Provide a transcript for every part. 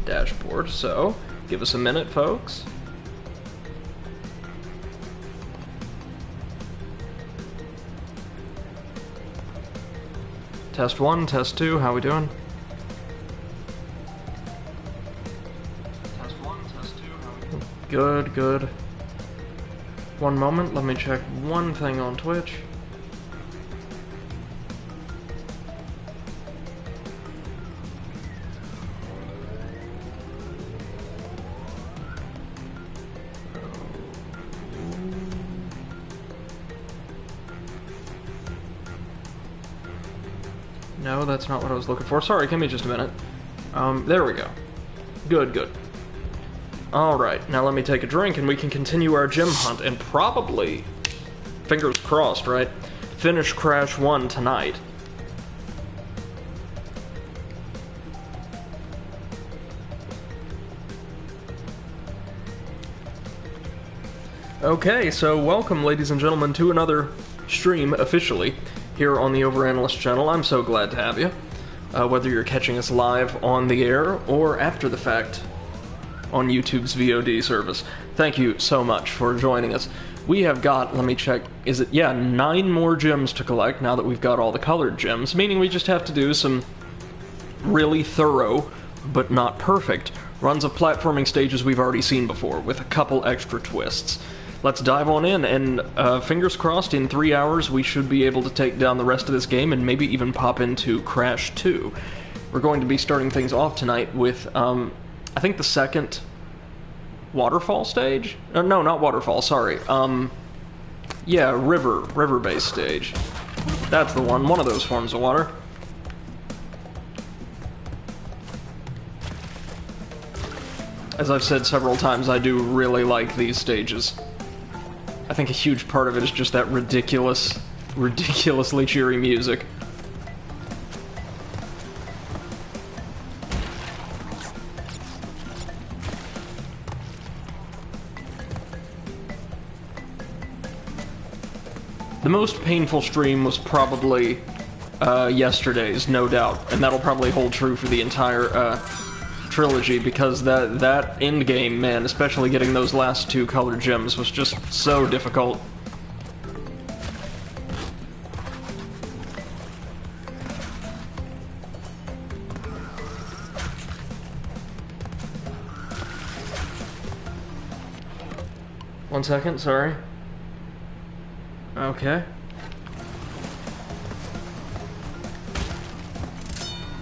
dashboard, so give us a minute, folks. Test 1, test 2, how we doing? Test 1, test 2, how we doing? Good, good. One moment, let me check one thing on Twitch. No, that's not what I was looking for. Sorry, give me just a minute. There we go. Good, good. Alright, now let me take a drink and we can continue our gem hunt and probably, fingers crossed, right, finish Crash 1 tonight. Okay, so welcome, ladies and gentlemen, to another stream, officially, here on the Overanalyst channel. I'm so glad to have you. Whether you're catching us live on the air or after the fact on YouTube's VOD service. Thank you so much for joining us. We have got, let me check, is it, yeah, 9 more gems to collect now that we've got all the colored gems, meaning we just have to do some really thorough, but not perfect, runs of platforming stages we've already seen before, with a couple extra twists. Let's dive on in, and fingers crossed, in 3 hours we should be able to take down the rest of this game and maybe even pop into Crash 2. We're going to be starting things off tonight with, I think the second waterfall stage? No, not waterfall, sorry. Yeah, river-based stage. That's the one of those forms of water. As I've said several times, I do really like these stages. I think a huge part of it is just that ridiculously cheery music. The most painful stream was probably yesterday's, no doubt, and that'll probably hold true for the entire Trilogy, because that end game, man, especially getting those last 2 colored gems, was just so difficult. One second, sorry. Okay.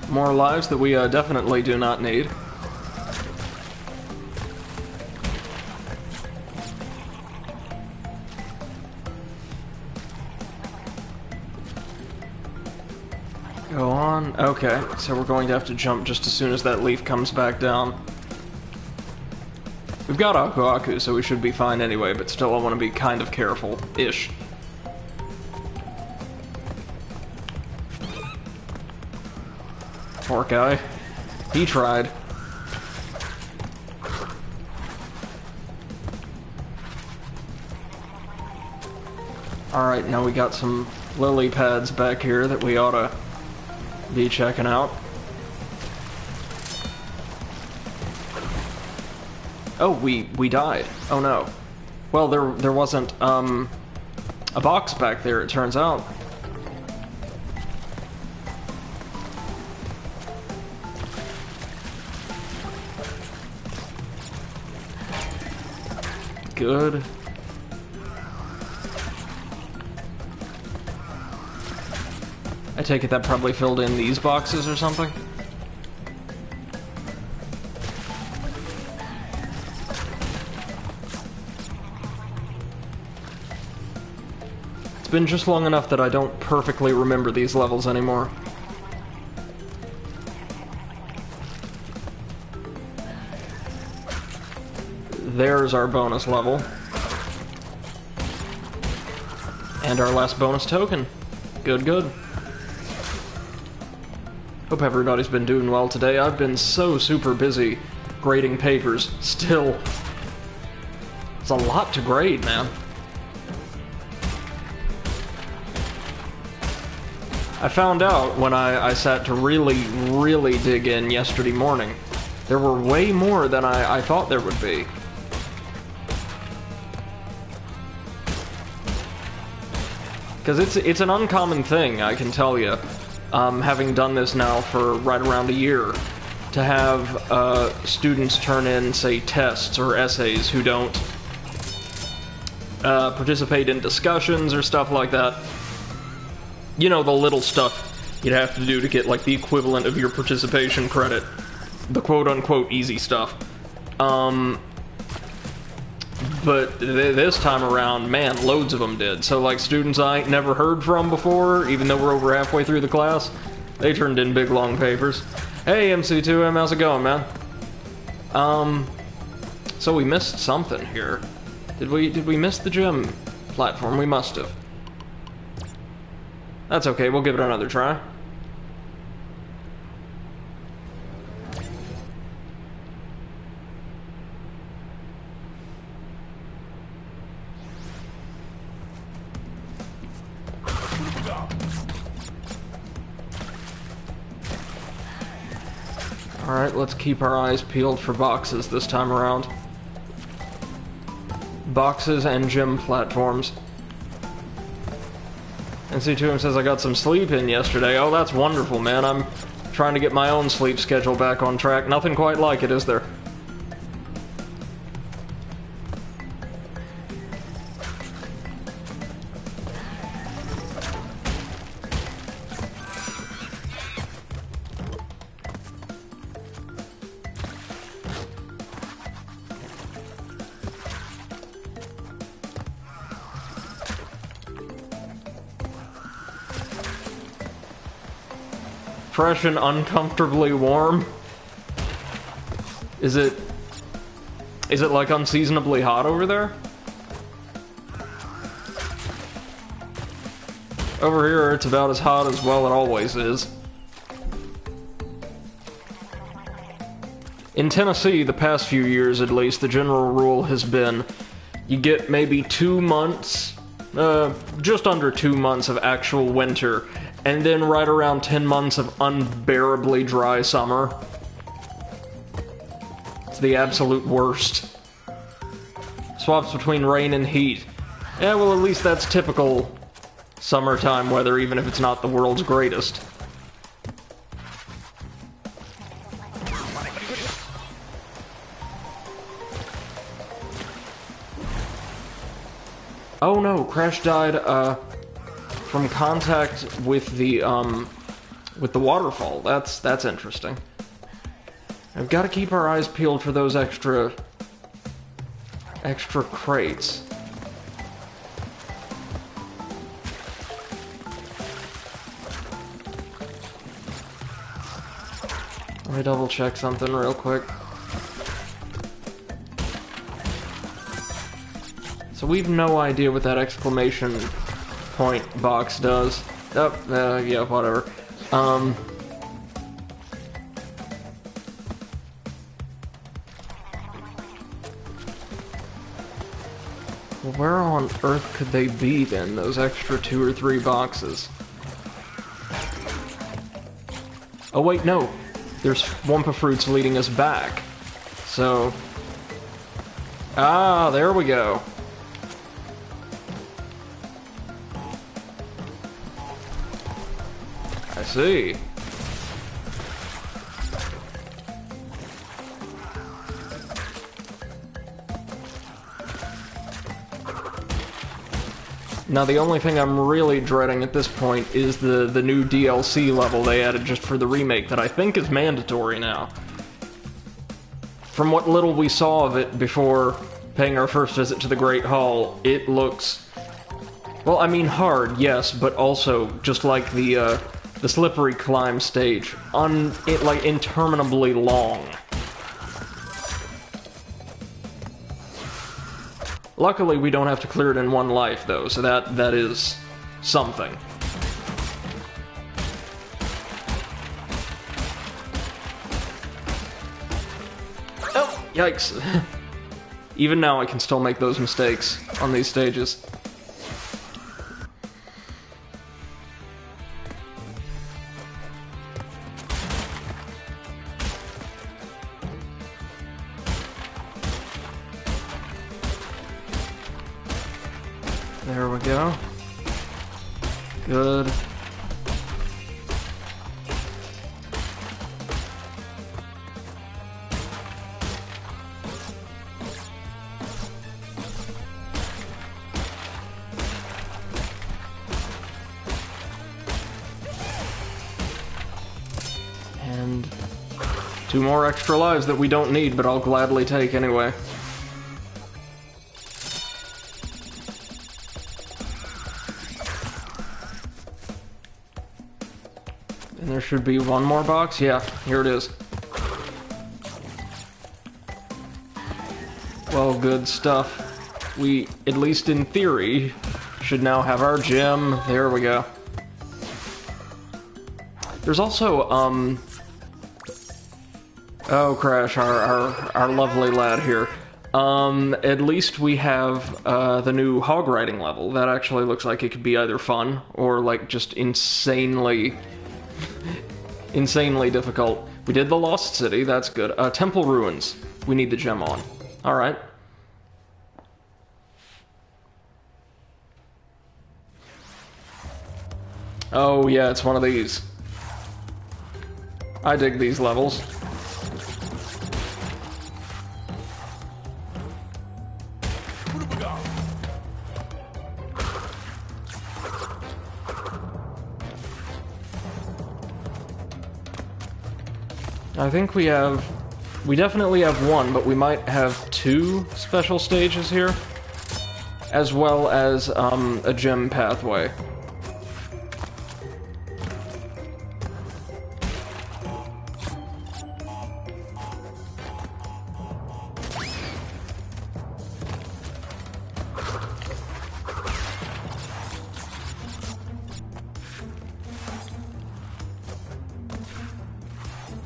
More lives that we definitely do not need. Go on. Okay, so we're going to have to jump just as soon as that leaf comes back down. We've got Aku Aku, so we should be fine anyway, but still I want to be kind of careful-ish. Poor guy. He tried. Alright, now we got some lily pads back here that we ought to be checking out. Oh, we died. Oh no. Well, there wasn't, a box back there, it turns out. Good. I take it that probably filled in these boxes or something? It's been just long enough that I don't perfectly remember these levels anymore. There's our bonus level. And our last bonus token. Good, good. Hope everybody's been doing well today. I've been so super busy grading papers. Still, it's a lot to grade, man. I found out when I sat to really dig in yesterday morning There were way more than I thought there would be. Because it's an uncommon thing, I can tell you, having done this now for right around a year, to have students turn in, say, tests or essays who don't participate in discussions or stuff like that. You know, the little stuff you'd have to do to get, like, the equivalent of your participation credit. The quote-unquote easy stuff. But this time around, man, loads of them did. So, like, students I ain't never heard from before, even though we're over halfway through the class, they turned in big, long papers. Hey, MC2M, how's it going, man? So we missed something here. Did we miss the gym platform? We must have. That's okay, we'll give it another try. Alright, let's keep our eyes peeled for boxes this time around. Boxes and gym platforms. NC2M says I got some sleep in yesterday. Oh, that's wonderful, man. I'm trying to get my own sleep schedule back on track. Nothing quite like it, is there? Fresh and uncomfortably warm? Is it like unseasonably hot over there? Over here it's about as hot as, well, it always is. In Tennessee, the past few years at least, the general rule has been you get maybe 2 months, just under 2 months of actual winter, and then right around 10 months of unbearably dry summer. It's the absolute worst. Swaps between rain and heat. Yeah, well, at least that's typical summertime weather, even if it's not the world's greatest. Oh no, Crash died, from contact with the waterfall. That's interesting. I've got to keep our eyes peeled for those extra crates. Let me double check something real quick. So we've no idea what that exclamation point box does. Oh, yeah, whatever. Well, where on earth could they be then, those extra 2 or 3 boxes? Oh wait, no. There's Wumpa Fruits leading us back. So... ah, there we go. I see. Now the only thing I'm really dreading at this point is the new DLC level they added just for the remake that I think is mandatory now. From what little we saw of it before paying our first visit to the Great Hall, it looks... well, I mean hard, yes, but also just like the slippery climb stage, like interminably long. Luckily, we don't have to clear it in one life, though, so that is something. Oh, yikes. Even now, I can still make those mistakes on these stages. There we go. Good. And 2 more extra lives that we don't need, but I'll gladly take anyway. And there should be 1 more box. Yeah, here it is. Well, good stuff. We, at least in theory, should now have our gem. There we go. There's also, oh, Crash, our lovely lad here. At least we have, the new hog riding level. That actually looks like it could be either fun, or, like, just insanely difficult. We did the Lost City, that's good. Temple Ruins. We need the gem on. Alright. Oh, yeah, it's one of these. I dig these levels. I think we definitely have 1, but we might have 2 special stages here, as well as, a gem pathway.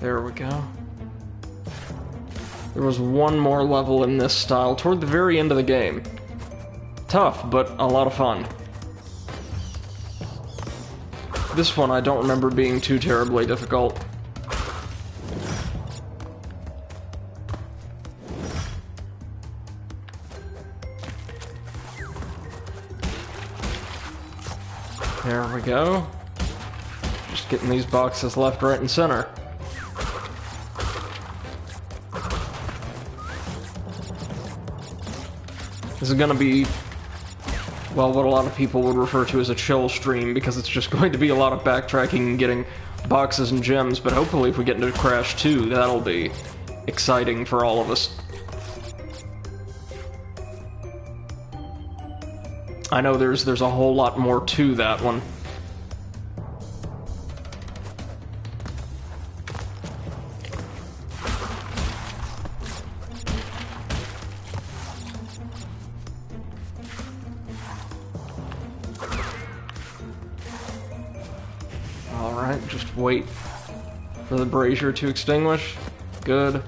There we go. There was 1 more level in this style toward the very end of the game. Tough, but a lot of fun. This one I don't remember being too terribly difficult. There we go. Just getting these boxes left, right, and center. This is gonna be, well, what a lot of people would refer to as a chill stream, because it's just going to be a lot of backtracking and getting boxes and gems, but hopefully if we get into Crash 2, that'll be exciting for all of us. I know there's a whole lot more to that one. Alright, just wait for the brazier to extinguish. Good.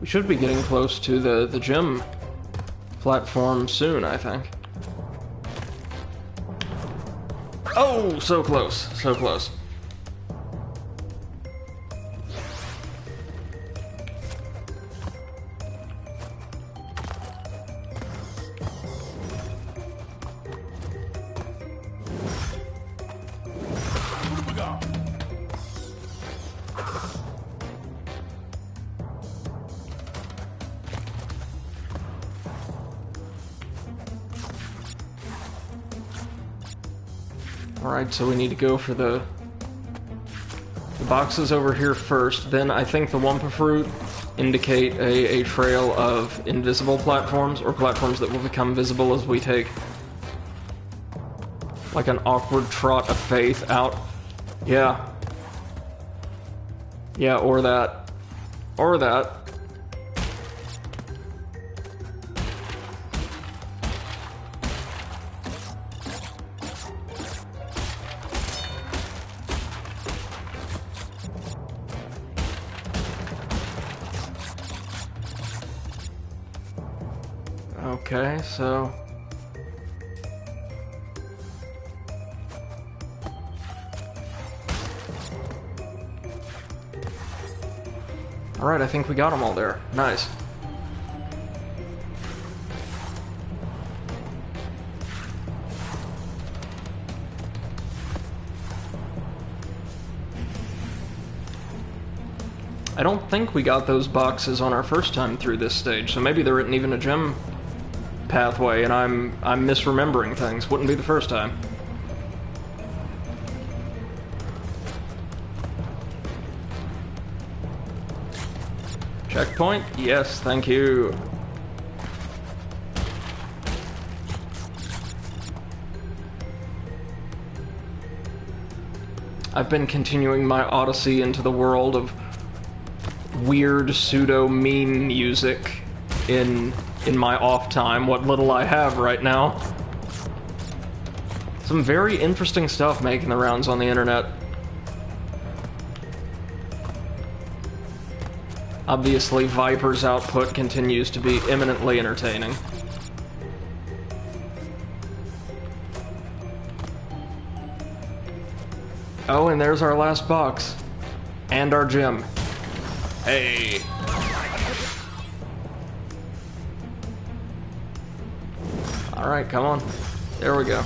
We should be getting close to the gym platform soon, I think. Oh, so close, so close. Alright, so we need to go for the boxes over here first, then I think the Wumpa Fruit indicate a trail of invisible platforms, or platforms that will become visible as we take like an awkward trot of faith out. Yeah. Yeah, or that. Or that. Okay, so Alright, I think we got them all there. Nice. I don't think we got those boxes on our first time through this stage, so maybe there isn't even a gem pathway and I'm misremembering things. Wouldn't be the first time. Checkpoint? Yes, thank you. I've been continuing my odyssey into the world of weird pseudo-meme music in my off time, what little I have right now. Some very interesting stuff making the rounds on the internet. Obviously, Viper's output continues to be eminently entertaining. Oh, and there's our last box. And our gem. Hey! Alright, come on. There we go.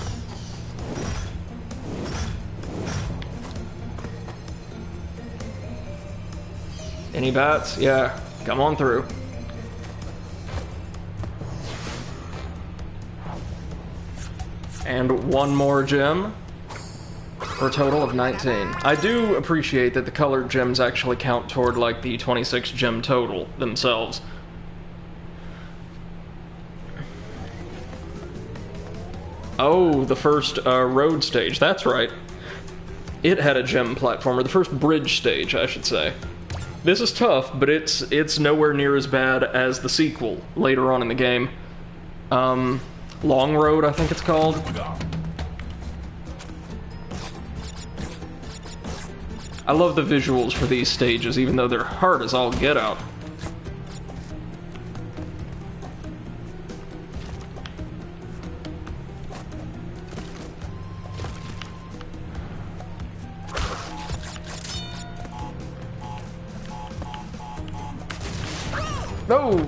Any bats? Yeah, come on through. And one more gem, for a total of 19. I do appreciate that the colored gems actually count toward, like, the 26 gem total themselves. Oh, the first road stage, that's right. It had a gem platformer, the first bridge stage, I should say. This is tough, but it's nowhere near as bad as the sequel later on in the game. Long Road, I think it's called. I love the visuals for these stages, even though they're hard as all get out. No!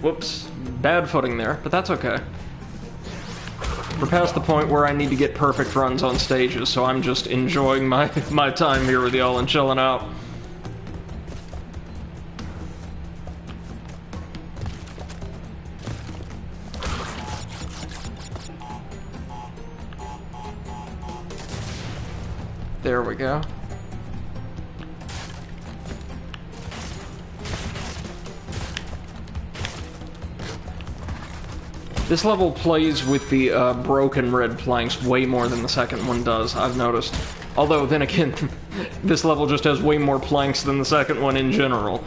Whoops. Bad footing there, but that's okay. We're past the point where I need to get perfect runs on stages, so I'm just enjoying my time here with y'all and chilling out. There we go. This level plays with the broken red planks way more than the second one does, I've noticed. Although, then again, this level just has way more planks than the second one in general.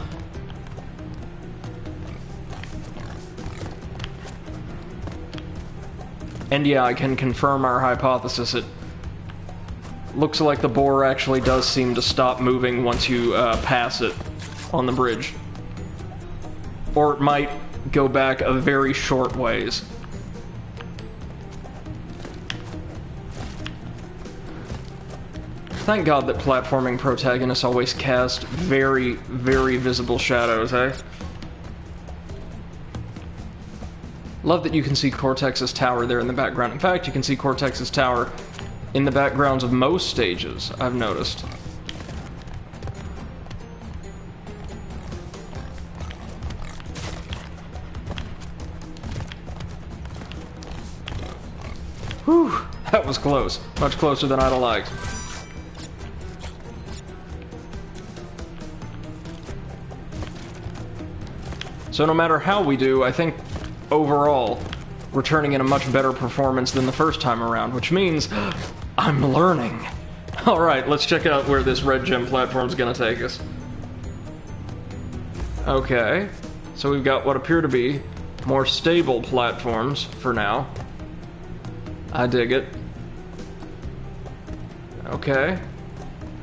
And yeah, I can confirm our hypothesis. It looks like the boar actually does seem to stop moving once you pass it on the bridge. Or it might go back a very short ways. Thank God that platforming protagonists always cast very, very visible shadows, eh? Love that you can see Cortex's tower there in the background. In fact, you can see Cortex's tower in the backgrounds of most stages, I've noticed. Whew, that was close. Much closer than I'd have liked. So no matter how we do, I think, overall, we're turning in a much better performance than the first time around, which means I'm learning. Alright, let's check out where this red gem platform's gonna take us. Okay, so we've got what appear to be more stable platforms for now. I dig it. Okay.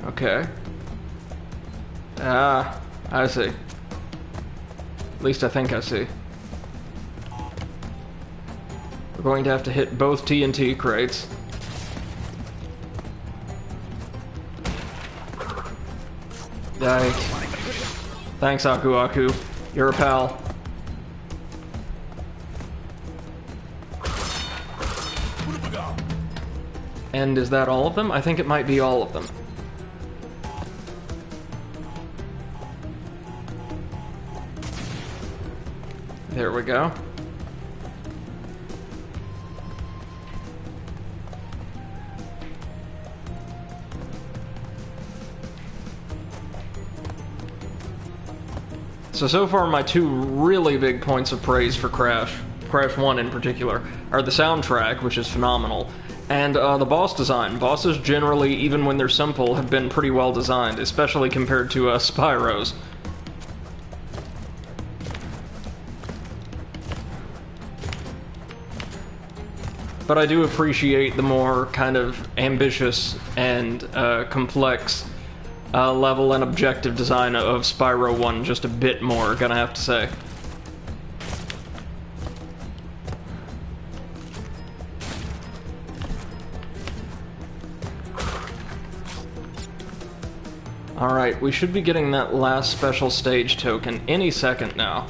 Okay. Ah, I see. At least I think I see. We're going to have to hit both TNT crates. Yikes. Thanks, Aku Aku. You're a pal. And is that all of them? I think it might be all of them. There we go. So far my two really big points of praise for Crash 1 in particular, are the soundtrack, which is phenomenal, and the boss design. Bosses generally, even when they're simple, have been pretty well designed, especially compared to Spyro's. But I do appreciate the more kind of ambitious and complex level and objective design of Spyro 1 just a bit more, gonna have to say. Alright, we should be getting that last special stage token any second now.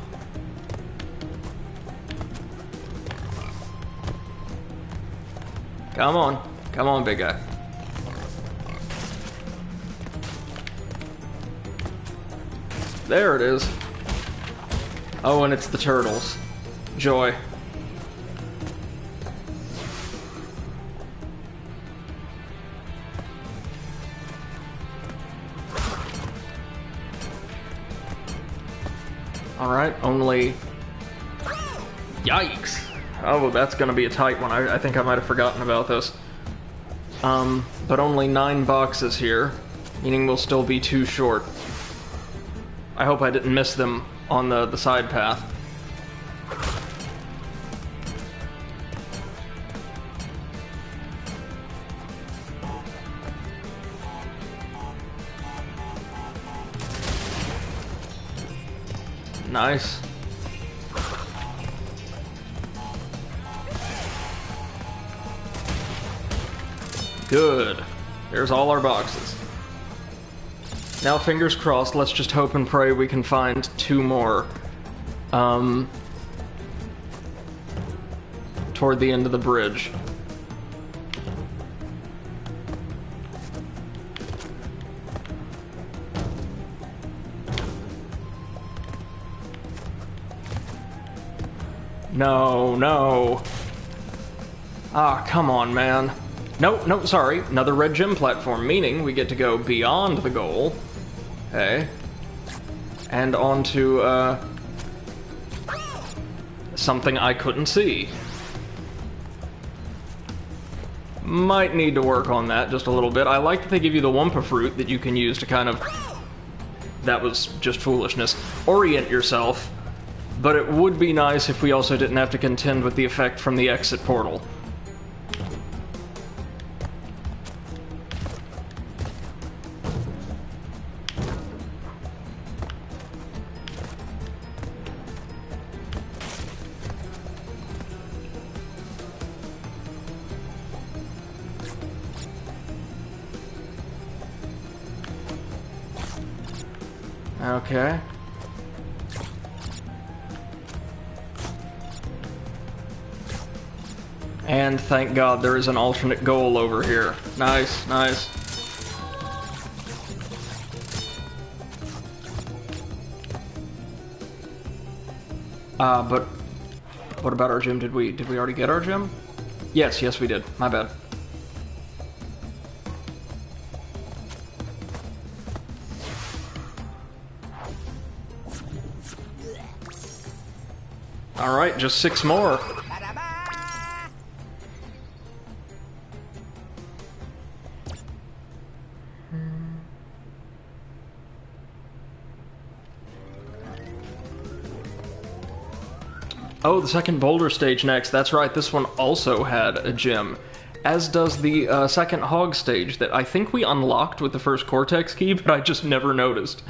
Come on, big guy. There it is. Oh, and it's the turtles. Joy. Alright, only... Yikes! Oh, that's gonna be a tight one. I think I might have forgotten about this. But only 9 boxes here, meaning we'll still be too short. I hope I didn't miss them on the side path. Nice. Good. There's all our boxes. Now, fingers crossed, let's just hope and pray we can find 2 more. Toward the end of the bridge. No. Ah, come on, man. No, sorry. Another red gem platform, meaning we get to go beyond the goal. Okay. And onto, something I couldn't see. Might need to work on that just a little bit. I like that they give you the Wumpa fruit that you can use to kind of... That was just foolishness. Orient yourself. But it would be nice if we also didn't have to contend with the effect from the exit portal. Okay. And thank God there is an alternate goal over here. Nice. But what about our gem? Did we already get our gem? Yes, we did. My bad. Alright, just 6 more. Oh, the second boulder stage next. That's right, this one also had a gem. As does the second hog stage that I think we unlocked with the first Cortex key, but I just never noticed.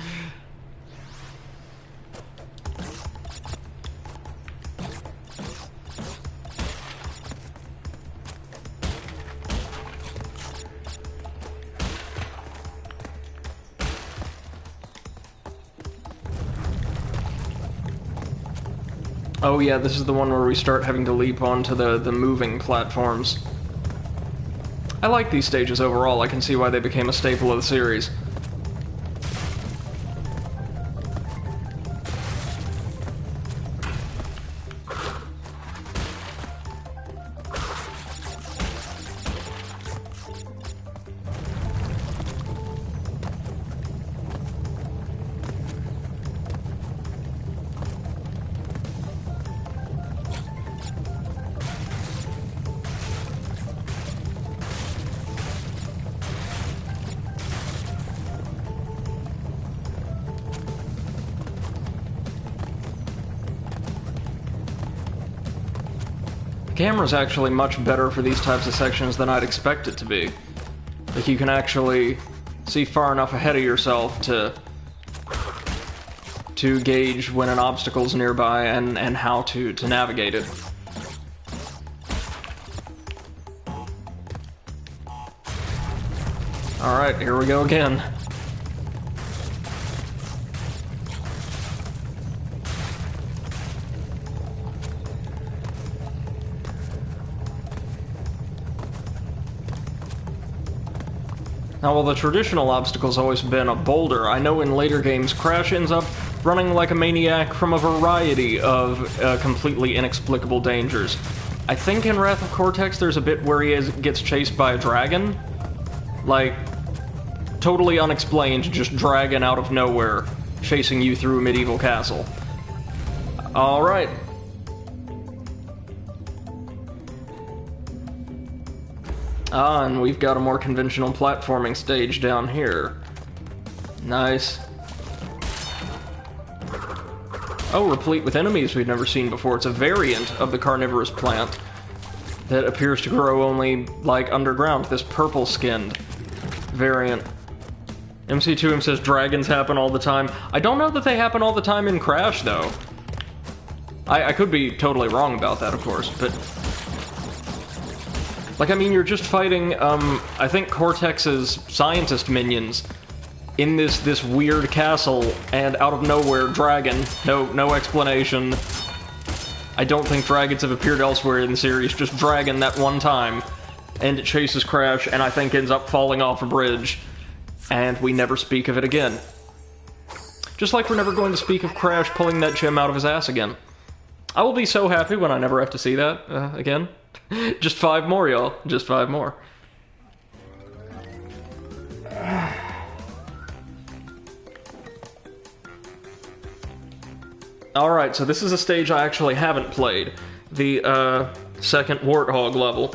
Oh yeah, this is the one where we start having to leap onto the moving platforms. I like these stages overall. I can see why they became a staple of the series. The camera's actually much better for these types of sections than I'd expect it to be. Like, you can actually see far enough ahead of yourself to gauge when an obstacle's nearby and how to navigate it. Alright, here we go again. Now, while the traditional obstacle's always been a boulder, I know in later games Crash ends up running like a maniac from a variety of completely inexplicable dangers. I think in Wrath of Cortex there's a bit where he gets chased by a dragon. Like, totally unexplained, just dragon out of nowhere, chasing you through a medieval castle. Alright. Ah, and we've got a more conventional platforming stage down here. Nice. Oh, replete with enemies we've never seen before. It's a variant of the carnivorous plant that appears to grow only, like, underground. This purple-skinned variant. MC2M says dragons happen all the time. I don't know that they happen all the time in Crash, though. I could be totally wrong about that, of course, but... Like, I mean, you're just fighting, I think Cortex's scientist minions in this weird castle, and out of nowhere, dragon. No explanation. I don't think dragons have appeared elsewhere in the series, just dragon that one time. And it chases Crash, and I think ends up falling off a bridge. And we never speak of it again. Just like we're never going to speak of Crash pulling that gem out of his ass again. I will be so happy when I never have to see that again. Just 5 more, y'all. Just 5 more. Alright, so this is a stage I actually haven't played. The, second Warthog level.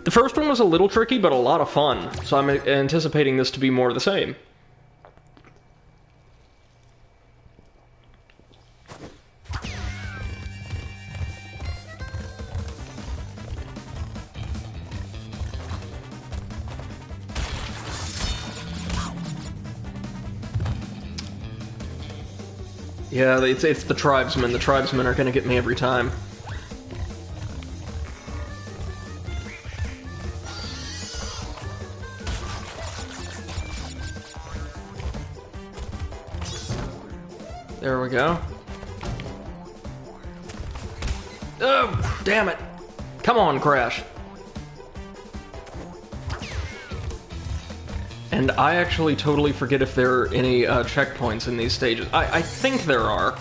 The first one was a little tricky, but a lot of fun, so I'm anticipating this to be more of the same. Yeah, it's the tribesmen. The tribesmen are gonna get me every time. There we go. Oh, damn it. Come on, Crash. And I actually totally forget if there are any checkpoints in these stages. I think there are.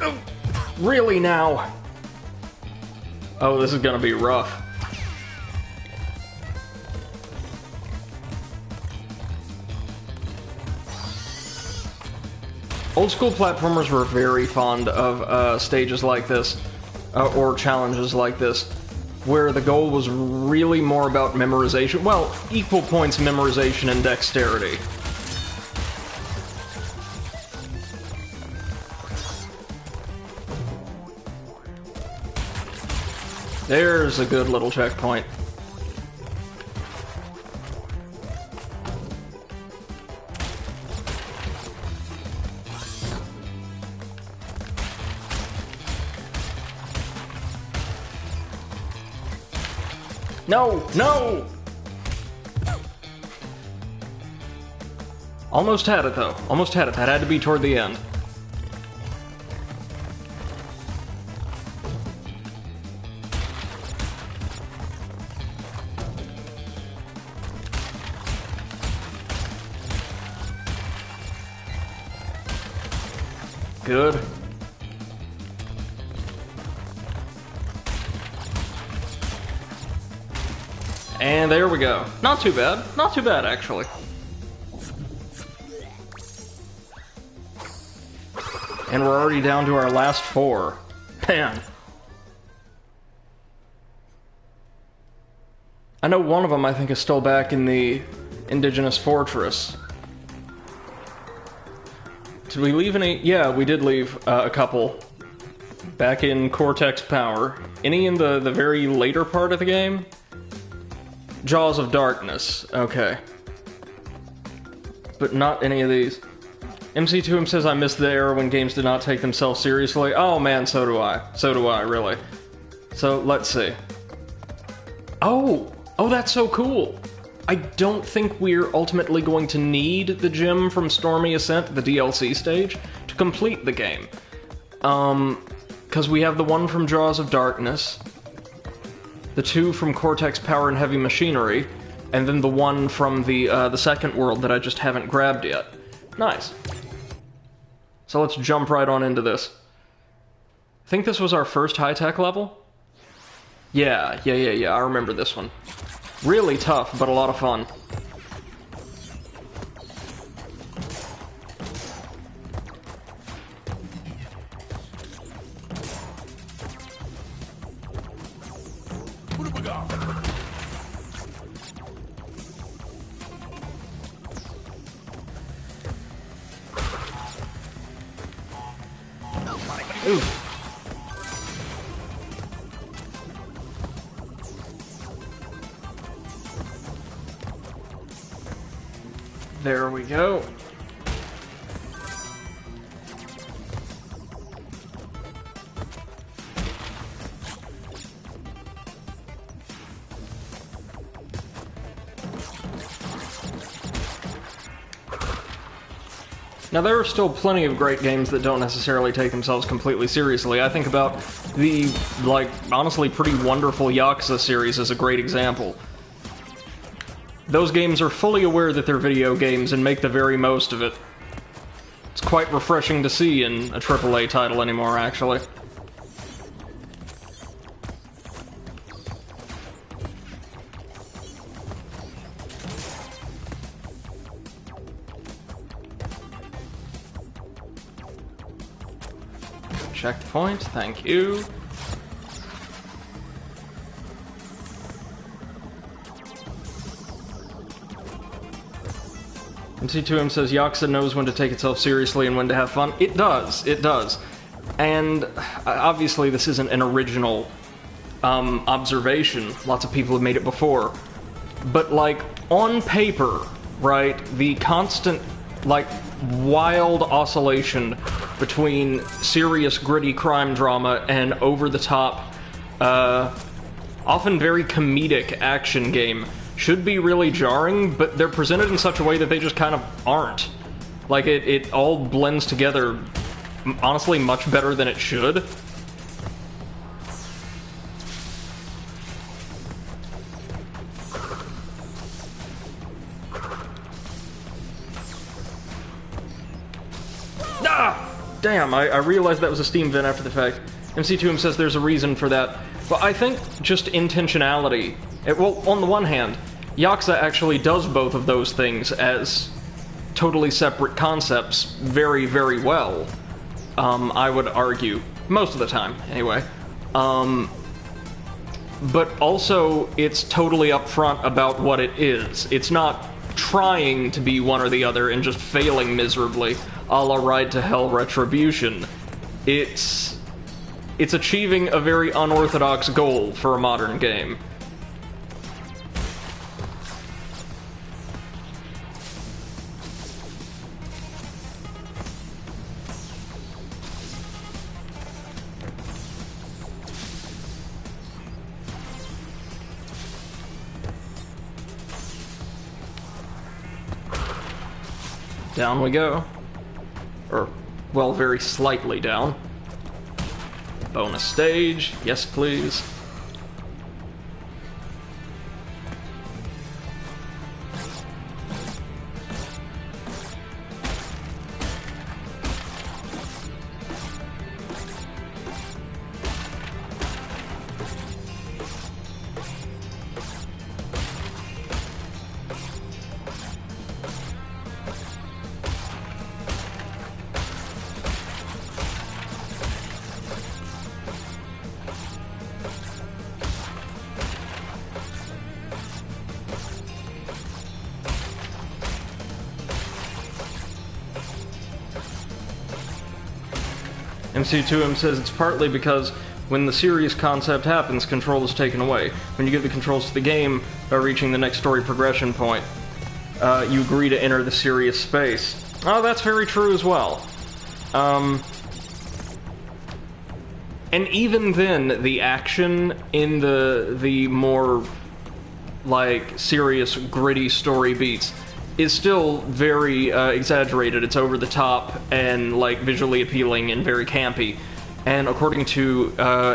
Oh, really now? Oh, this is gonna be rough. Old school platformers were very fond of stages like this, or challenges like this, where the goal was really more about memorization. Well, equal points memorization and dexterity. There's a good little checkpoint. No! No! Almost had it, though. Almost had it. That had to be toward the end. Good. And there we go. Not too bad. Not too bad, actually. And we're already down to our last 4. Man. I know one of them, I think, is still back in the indigenous fortress. Did we leave any? Yeah, we did leave a couple. Back in Cortex Power. Any in the very later part of the game? Jaws of Darkness. Okay. But not any of these. MC2M says, I miss the era when games did not take themselves seriously. Oh man, so do I. So do I, really. So, let's see. Oh! Oh, that's so cool! I don't think we're ultimately going to need the gem from Stormy Ascent, the DLC stage, to complete the game. Because we have the one from Jaws of Darkness, the 2 from Cortex Power and Heavy Machinery, and then the 1 from the second world that I just haven't grabbed yet. Nice. So let's jump right on into this. I think this was our first high-tech level? Yeah, I remember this one. Really tough, but a lot of fun. What have we got? Ooh. There we go. Now, there are still plenty of great games that don't necessarily take themselves completely seriously. I think about the, like, honestly pretty wonderful Yakuza series as a great example. Those games are fully aware that they're video games and make the very most of it. It's quite refreshing to see in a AAA title anymore, actually. Checkpoint, thank you. MC2M says, Yakuza knows when to take itself seriously and when to have fun. It does, it does. And obviously this isn't an original observation. Lots of people have made it before. But, like, on paper, right, the constant, like, wild oscillation between serious, gritty crime drama and over-the-top, often very comedic action game should be really jarring, but they're presented in such a way that they just kind of aren't. Like, it all blends together, honestly, much better than it should. Ah! Damn, I realized that was a steam vent after the fact. MC2M says there's a reason for that. But I think just intentionality. Well, on the one hand, Yakuza actually does both of those things as totally separate concepts very, very well. I would argue. Most of the time, anyway. But also, it's totally upfront about what it is. It's not trying to be one or the other and just failing miserably, a la Ride to Hell Retribution. It's achieving a very unorthodox goal for a modern game. Down we go. Or, well, very slightly down. Bonus stage. Yes, please. MC2M says it's partly because when the series concept happens, control is taken away. When you give the controls to the game by reaching the next story progression point, you agree to enter the serious space. Oh, that's very true as well. And even then, the action in the more, like, serious, gritty story beats is still very exaggerated. It's over the top and like visually appealing and very campy. And according to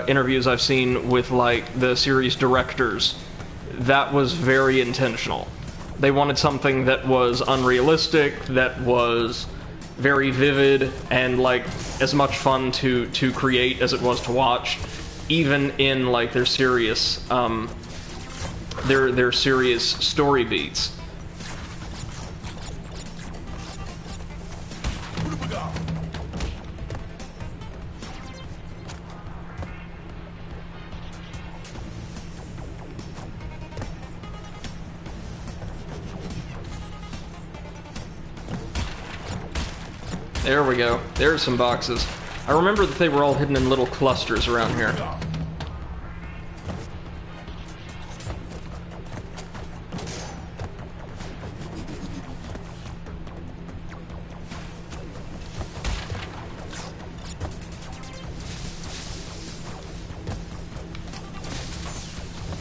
interviews I've seen with like the series directors, that was very intentional. They wanted something that was unrealistic, that was very vivid, and like as much fun to create as it was to watch, even in like their serious their serious story beats. There we go. There's some boxes. I remember that they were all hidden in little clusters around here.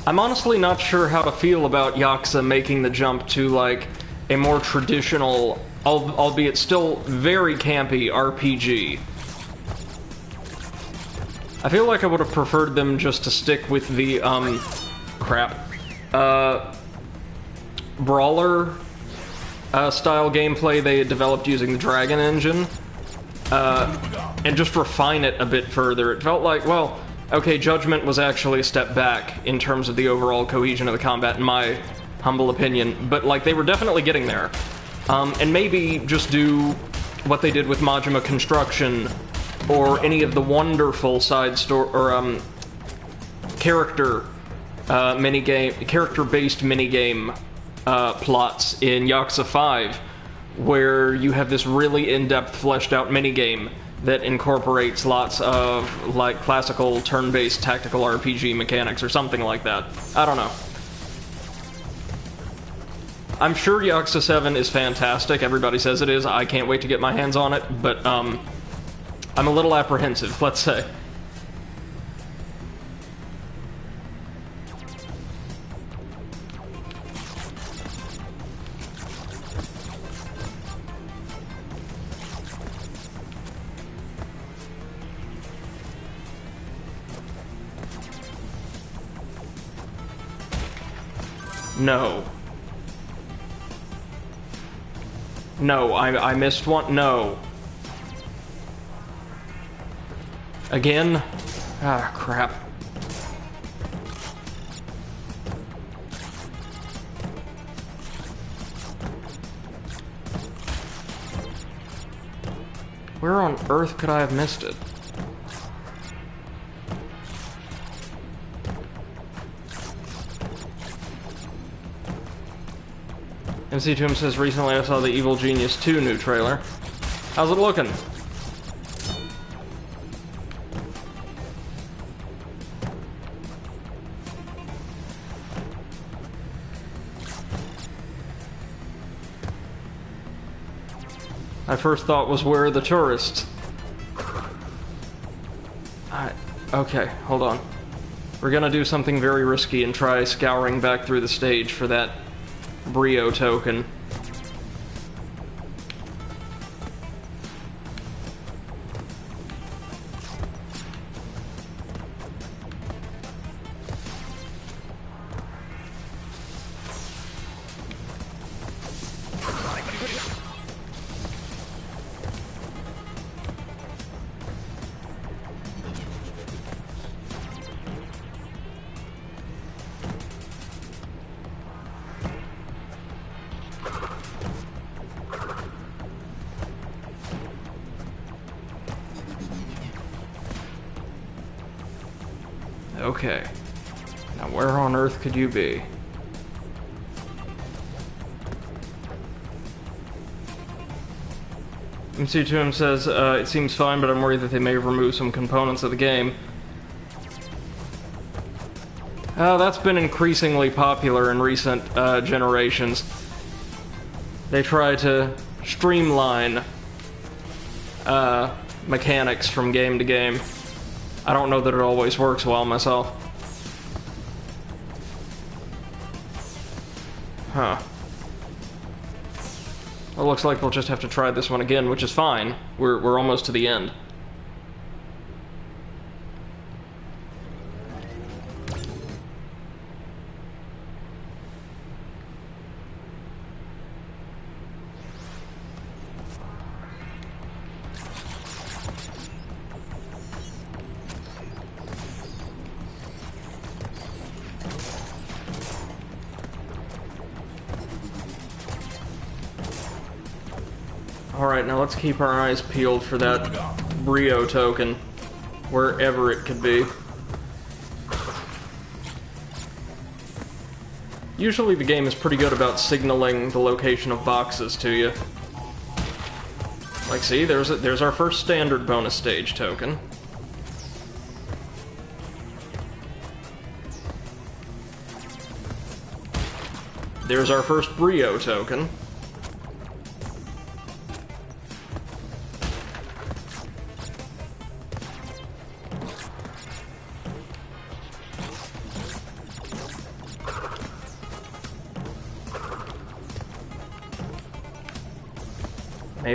I'm honestly not sure how to feel about Yakuza making the jump to, like, a more traditional, albeit still very campy RPG. I feel like I would have preferred them just to stick with the, brawler style gameplay they had developed using the Dragon engine, and just refine it a bit further. It felt like, well, okay, Judgment was actually a step back in terms of the overall cohesion of the combat, in my humble opinion, but, like, they were definitely getting there. And maybe just do what they did with Majima Construction, or any of the wonderful side story, or, character-based minigame, plots in Yakuza 5, where you have this really in-depth, fleshed-out minigame that incorporates lots of, like, classical turn-based tactical RPG mechanics or something like that. I don't know. I'm sure Yakuza 7 is fantastic. Everybody says it is. I can't wait to get my hands on it, but, I'm a little apprehensive, let's say. No. No, I missed one. No. Again? Ah, crap. Where on earth could I have missed it? MC2M says, recently I saw the Evil Genius 2 new trailer. How's it looking? My first thought was, where are the tourists? Okay, hold on. We're gonna do something very risky and try scouring back through the stage for that Brio token. Okay. Now where on earth could you be? MC2M says, it seems fine, but I'm worried that they may have removed some components of the game. That's been increasingly popular in recent generations. They try to streamline mechanics from game to game. I don't know that it always works well myself. Huh. Well, looks like we'll just have to try this one again, which is fine. We're almost to the end. Alright, now let's keep our eyes peeled for that Brio token, wherever it could be. Usually the game is pretty good about signaling the location of boxes to you. Like, see, there's our first standard bonus stage token. There's our first Brio token.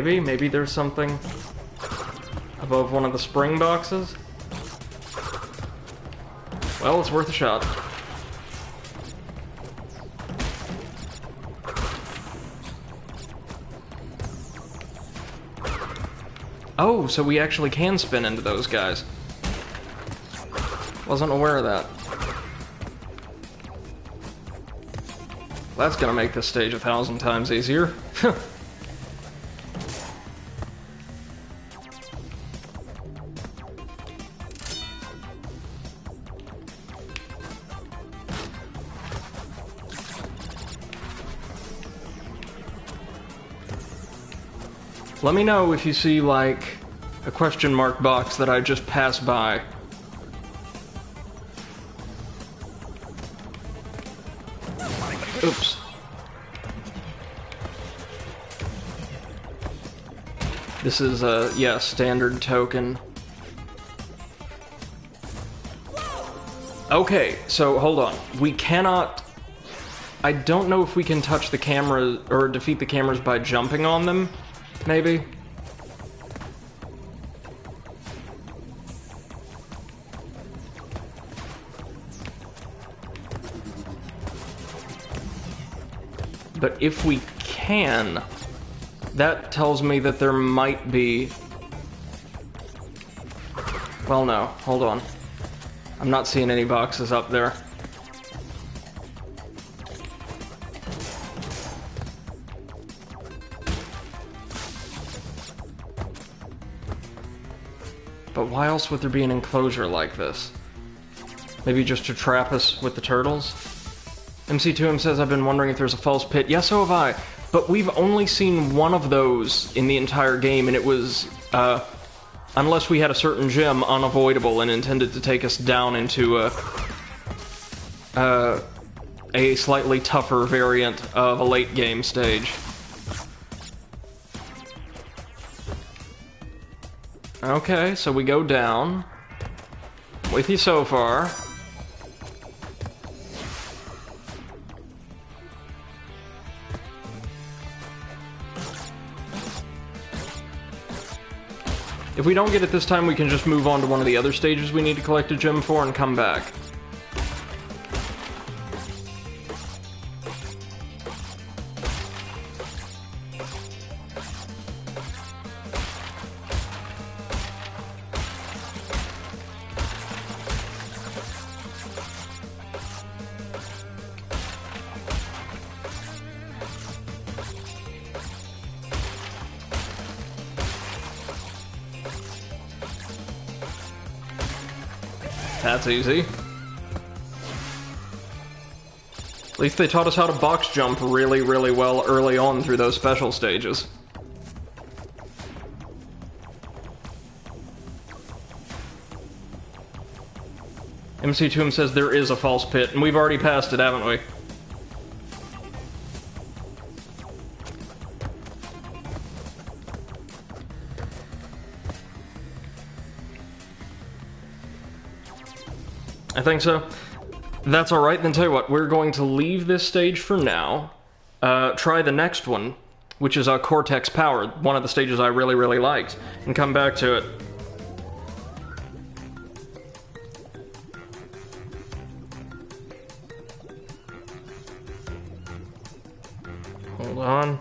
Maybe there's something above one of the spring boxes? Well, it's worth a shot. Oh, so we actually can spin into those guys. Wasn't aware of that. That's gonna make this stage 1,000 times easier. Let me know if you see, like, a question mark box that I just passed by. Oops. This is a, yeah, standard token. Okay, so hold on. We cannot... I don't know if we can touch the camera or defeat the cameras by jumping on them. Maybe? But if we can, that tells me that there might be... Well, no. Hold on. I'm not seeing any boxes up there. But why else would there be an enclosure like this? Maybe just to trap us with the turtles? MC2M says, I've been wondering if there's a false pit. Yeah, so have I. But we've only seen one of those in the entire game, and it was, unless we had a certain gem, unavoidable and intended to take us down into a slightly tougher variant of a late game stage. Okay, so we go down. With you so far. If we don't get it this time, we can just move on to one of the other stages we need to collect a gem for and come back. That's easy. At least they taught us how to box jump really, really well early on through those special stages. MC Toom says there is a false pit, and we've already passed it, haven't we? I think so. That's alright, then tell you what, we're going to leave this stage for now. Try the next one, which is Cortex Power, one of the stages I really, really liked, and come back to it. Hold on.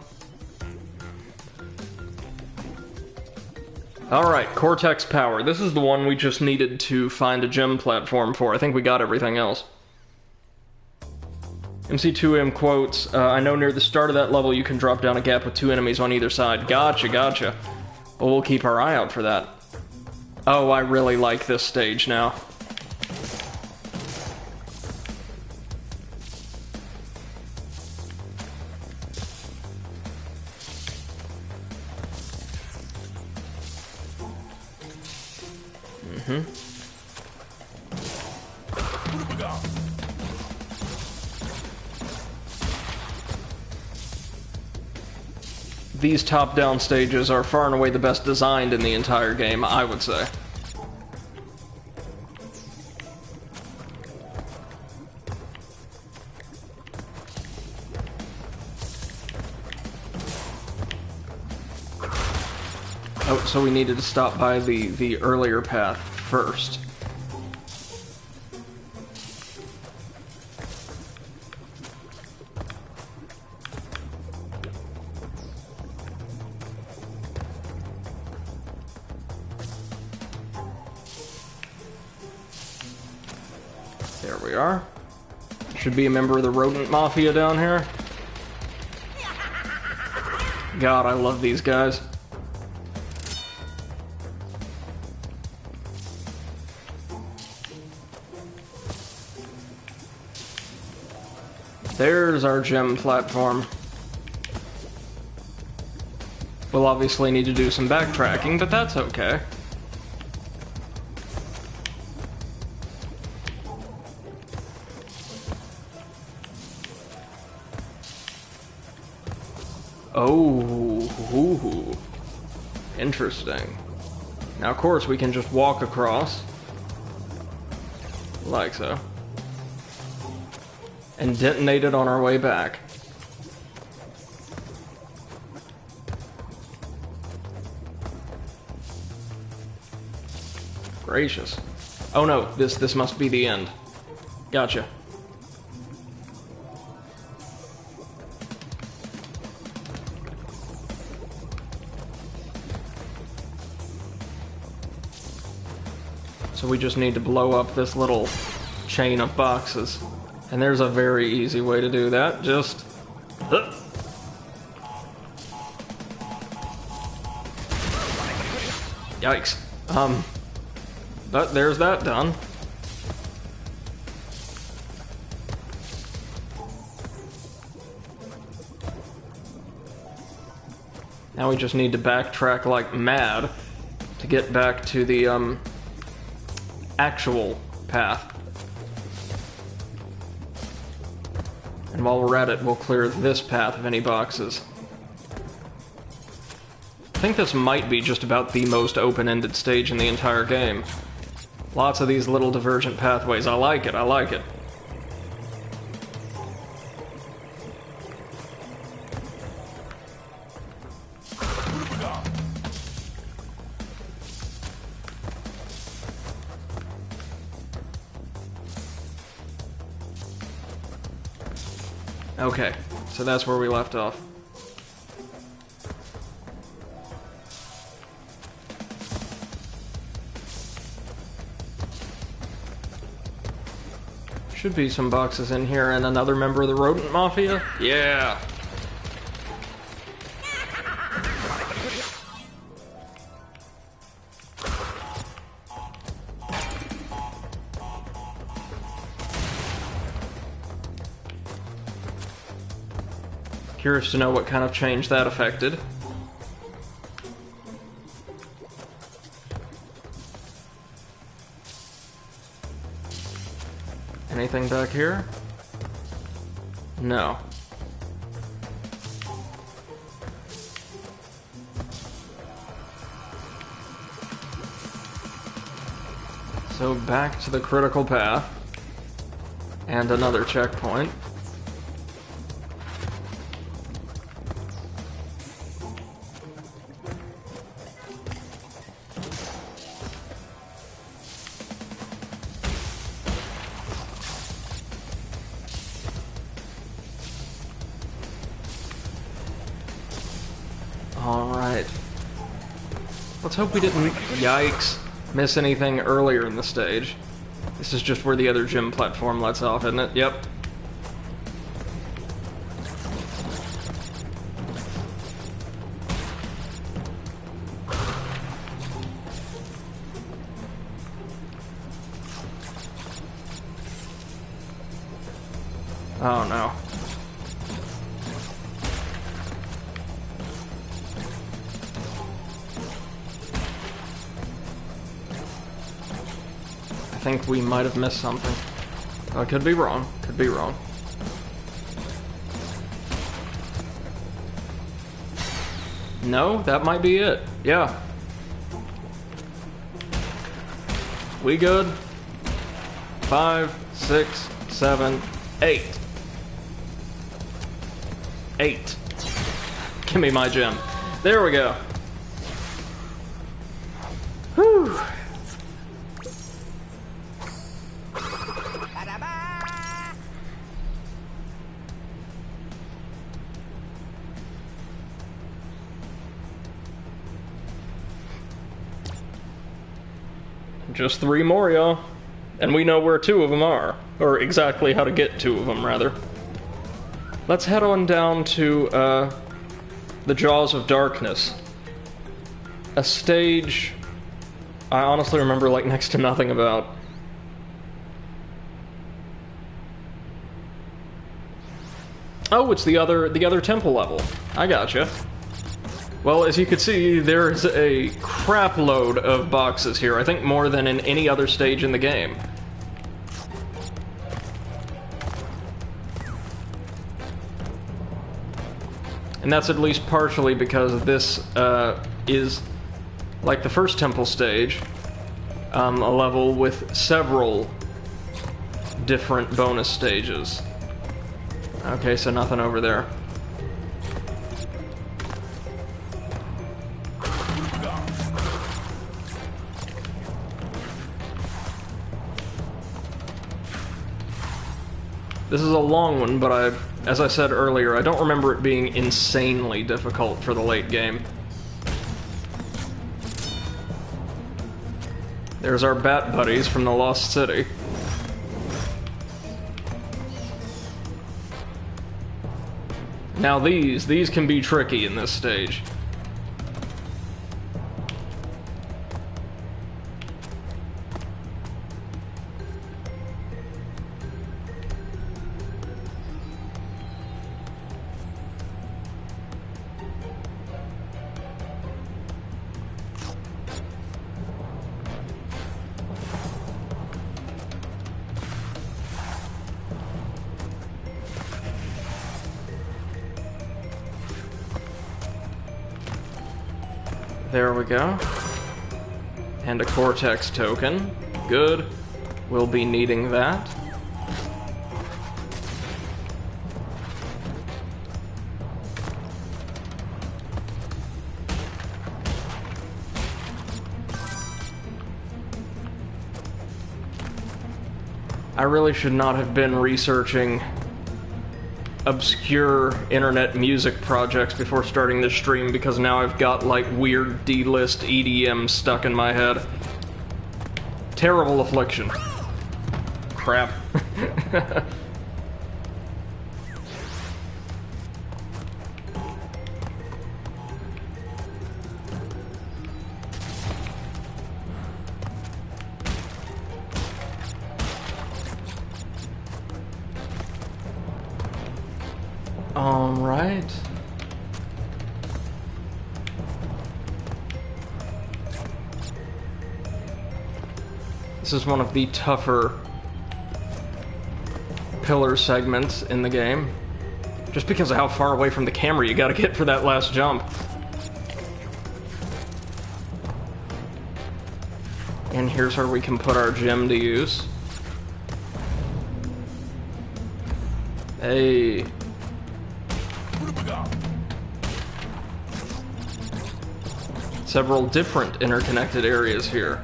Alright, Cortex Power. This is the one we just needed to find a gem platform for. I think we got everything else. MC2M quotes, I know near the start of that level you can drop down a gap with 2 enemies on either side. Gotcha, gotcha. Well, we'll keep our eye out for that. Oh, I really like this stage now. These top-down stages are far and away the best designed in the entire game, I would say. Oh, so we needed to stop by the earlier path first. There we are. Should be a member of the rodent mafia down here. God, I love these guys. There's our gem platform. We'll obviously need to do some backtracking, but that's okay. Oh, interesting. Now, of course, we can just walk across. Like so. And detonate it on our way back. Gracious. Oh no, this must be the end. Gotcha. So we just need to blow up this little chain of boxes. And there's a very easy way to do that. Just... Yikes. But there's that done. Now we just need to backtrack like mad to get back to the, actual path. And while we're at it, we'll clear this path of any boxes. I think this might be just about the most open-ended stage in the entire game. Lots of these little divergent pathways. I like it, I like it. Okay, so that's where we left off. Should be some boxes in here and another member of the rodent mafia. Yeah! Curious to know what kind of change that affected. Anything back here? No. So back to the critical path. And another checkpoint. Alright. Let's hope we didn't, yikes, miss anything earlier in the stage. This is just where the other gym platform lets off, isn't it? Yep. Oh no. I think we might have missed something. I could be wrong. Could be wrong. No, that might be it. Yeah. We good? 5, 6, 7, 8. 8. Give me my gem. There we go. Whew. Just 3 more, y'all. And we know where 2 of them are. Or exactly how to get 2 of them, rather. Let's head on down to, the Jaws of Darkness. A stage I honestly remember, like, next to nothing about. Oh, it's the other temple level. I gotcha. Well, as you can see, there's a crap load of boxes here. I think more than in any other stage in the game. And that's at least partially because this is, like the first temple stage, a level with several different bonus stages. Okay, so nothing over there. This is a long one, but as I said earlier, I don't remember it being insanely difficult for the late game. There's our bat buddies from the Lost City. Now these can be tricky in this stage. There we go. And a Cortex token. Good. We'll be needing that. I really should not have been researching obscure internet music projects before starting this stream, because now I've got, like, weird D-list EDM stuck in my head. Terrible affliction. Crap. Right. This is one of the tougher pillar segments in the game. Just because of how far away from the camera you gotta get for that last jump. And here's where we can put our gem to use. Hey. Several different interconnected areas here.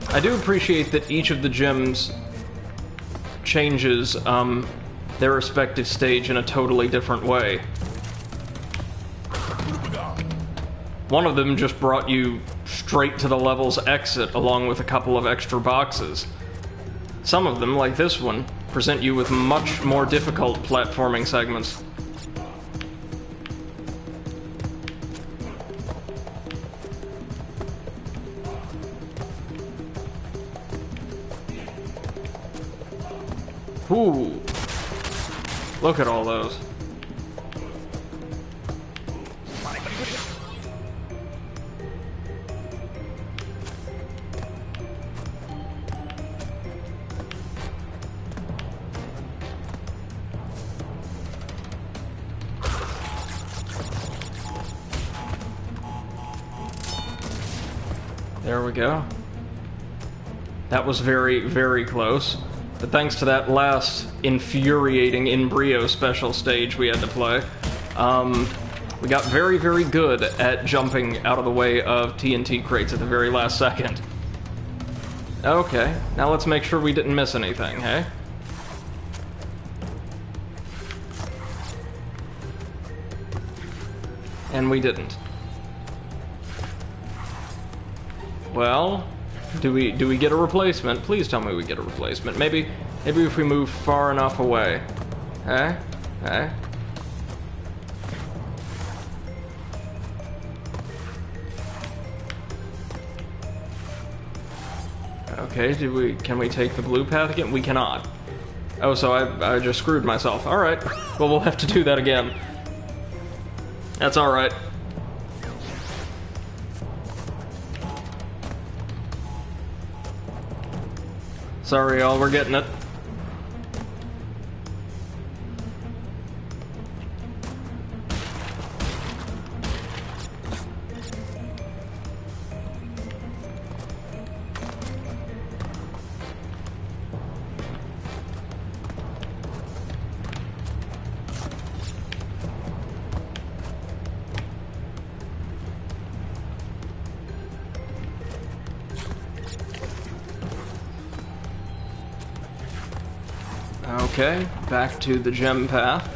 I do appreciate that each of the gems changes their respective stage in a totally different way. One of them just brought you straight to the level's exit along with a couple of extra boxes. Some of them, like this one, present you with much more difficult platforming segments. Ooh. Look at all those. There we go. That was very, very close. But thanks to that last infuriating embryo special stage we had to play, we got very, very good at jumping out of the way of TNT crates at the very last second. Okay, now let's make sure we didn't miss anything, hey? And we didn't. Well, do we get a replacement? Please tell me we get a replacement. Maybe if we move far enough away. Eh? Eh? Okay, can we take the blue path again? We cannot. Oh, so I just screwed myself. Alright. Well, we'll have to do that again. That's alright. Sorry, y'all, we're getting it. Okay, back to the gem path.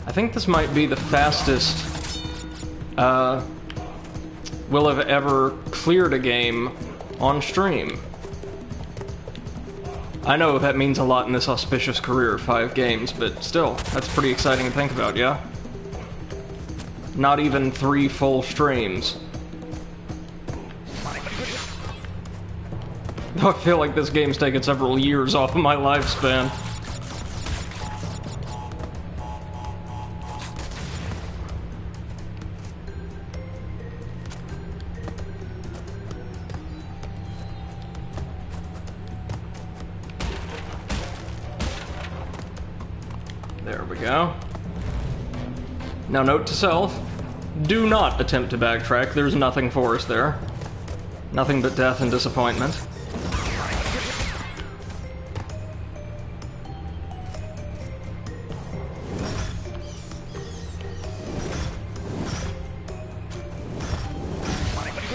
I think this might be the fastest will have ever cleared a game on stream. I know that means a lot in this auspicious career of 5 games, but still, that's pretty exciting to think about, yeah? Not even 3 full streams. Though I feel like this game's taken several years off of my lifespan. There we go. Now, note to self, do not attempt to backtrack. There's nothing for us there. Nothing but death and disappointment.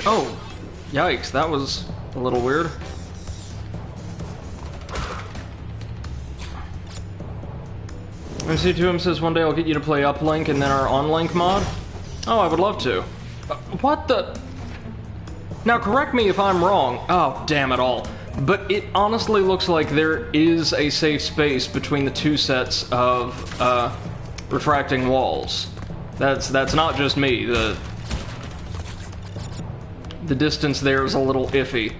Oh, yikes, that was a little weird. MC2M says one day I'll get you to play Uplink and then our OnLink mod. Oh, I would love to. What the? Now, correct me if I'm wrong. Oh, damn it all. But it honestly looks like there is a safe space between the two sets of refracting walls. That's not just me. The distance there is a little iffy.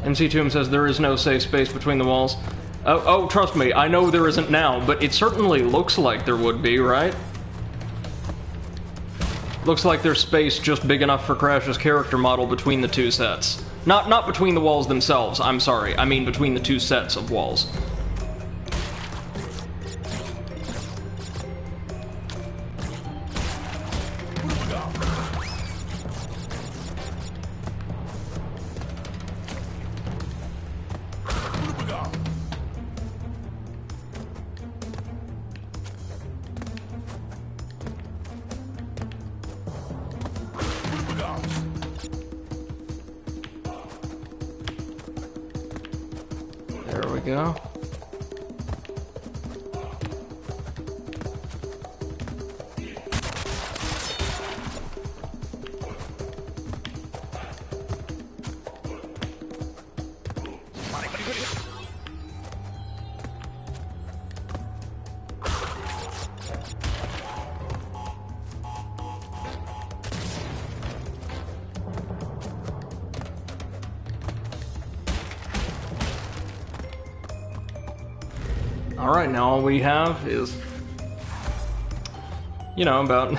MC Tomb says there is no safe space between the walls. Oh, trust me, I know there isn't now, but it certainly looks like there would be, right? Looks like there's space just big enough for Crash's character model between the two sets. Not between the walls themselves, I'm sorry. I mean between the two sets of walls. There we go. Alright, now all we have is, you know, about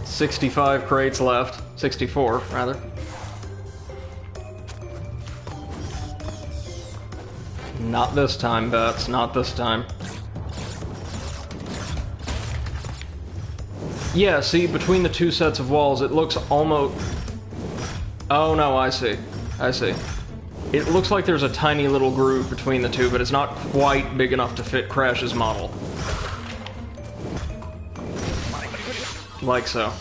65 crates left. 64, rather. Not this time, Bats. Not this time. Yeah, see, between the two sets of walls, it looks almost... Oh, no, I see. I see. It looks like there's a tiny little groove between the two, but it's not quite big enough to fit Crash's model. Like so.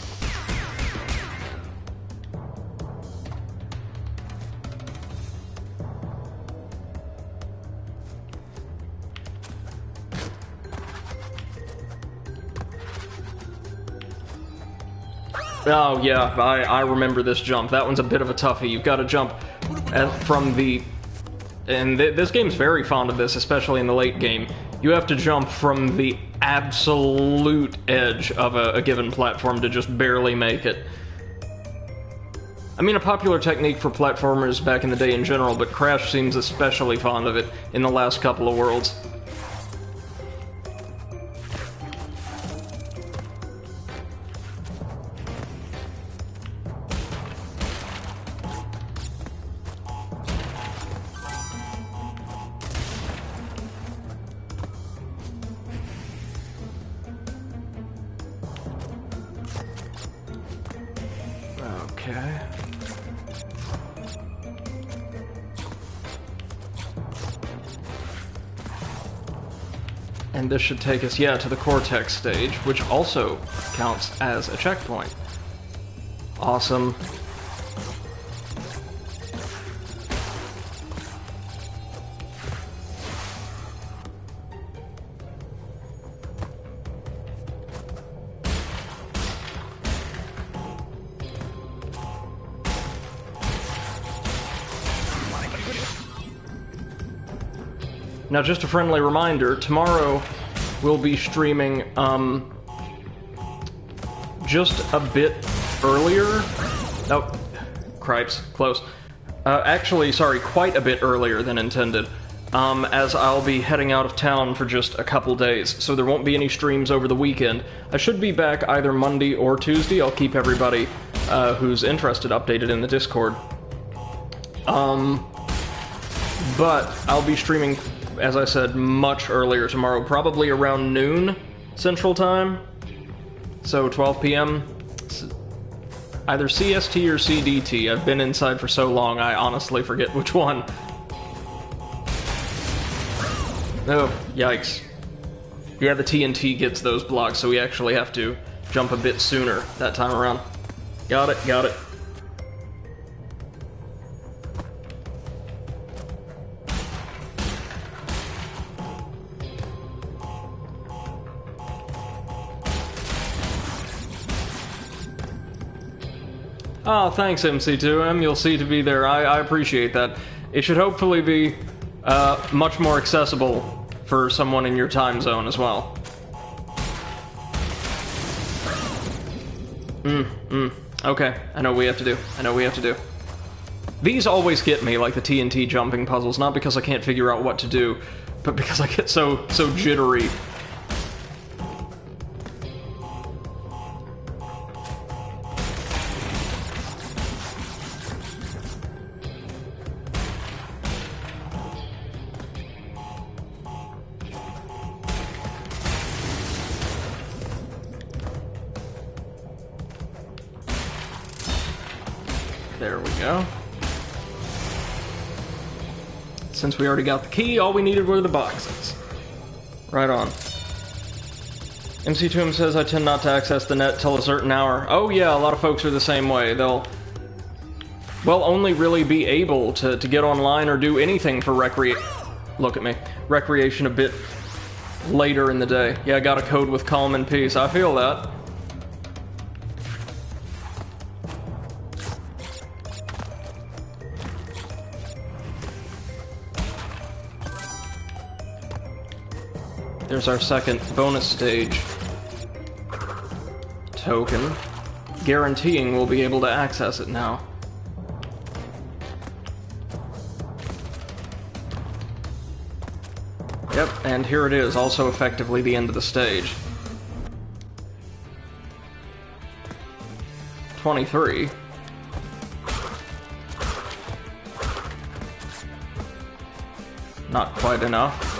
Oh, yeah, I remember this jump. That one's a bit of a toughie. You've got to jump from the... And this game's very fond of this, especially in the late game. You have to jump from the absolute edge of a given platform to just barely make it. I mean, a popular technique for platformers back in the day in general, but Crash seems especially fond of it in the last couple of worlds. Okay. And this should take us, yeah, to the Cortex stage, which also counts as a checkpoint. Awesome. Now, just a friendly reminder, tomorrow we'll be streaming, just a bit earlier. Oh, cripes, close. Actually, sorry, quite a bit earlier than intended, as I'll be heading out of town for just a couple days, so there won't be any streams over the weekend. I should be back either Monday or Tuesday. I'll keep everybody who's interested updated in the Discord. But I'll be streaming, as I said, much earlier tomorrow, probably around noon Central Time. So 12 p.m. Either CST or CDT. I've been inside for so long, I honestly forget which one. Oh, yikes. Yeah, the TNT gets those blocks, so we actually have to jump a bit sooner that time around. Got it, got it. Oh, thanks, MC2M. You'll see to be there. I appreciate that. It should hopefully be much more accessible for someone in your time zone as well. Okay, I know what we have to do. I know what we have to do. These always get me, like the TNT jumping puzzles, not because I can't figure out what to do, but because I get so jittery. There we go. Since we already got the key, all we needed were the boxes. Right on. MC2M says I tend not to access the net till a certain hour. Oh yeah, a lot of folks are the same way. They'll only really be able to get online or do anything for recreation a bit later in the day. Yeah, I got a code with calm and peace. I feel that. There's our second bonus stage token, guaranteeing we'll be able to access it now. Yep, and here it is, also effectively the end of the stage. 23. Not quite enough.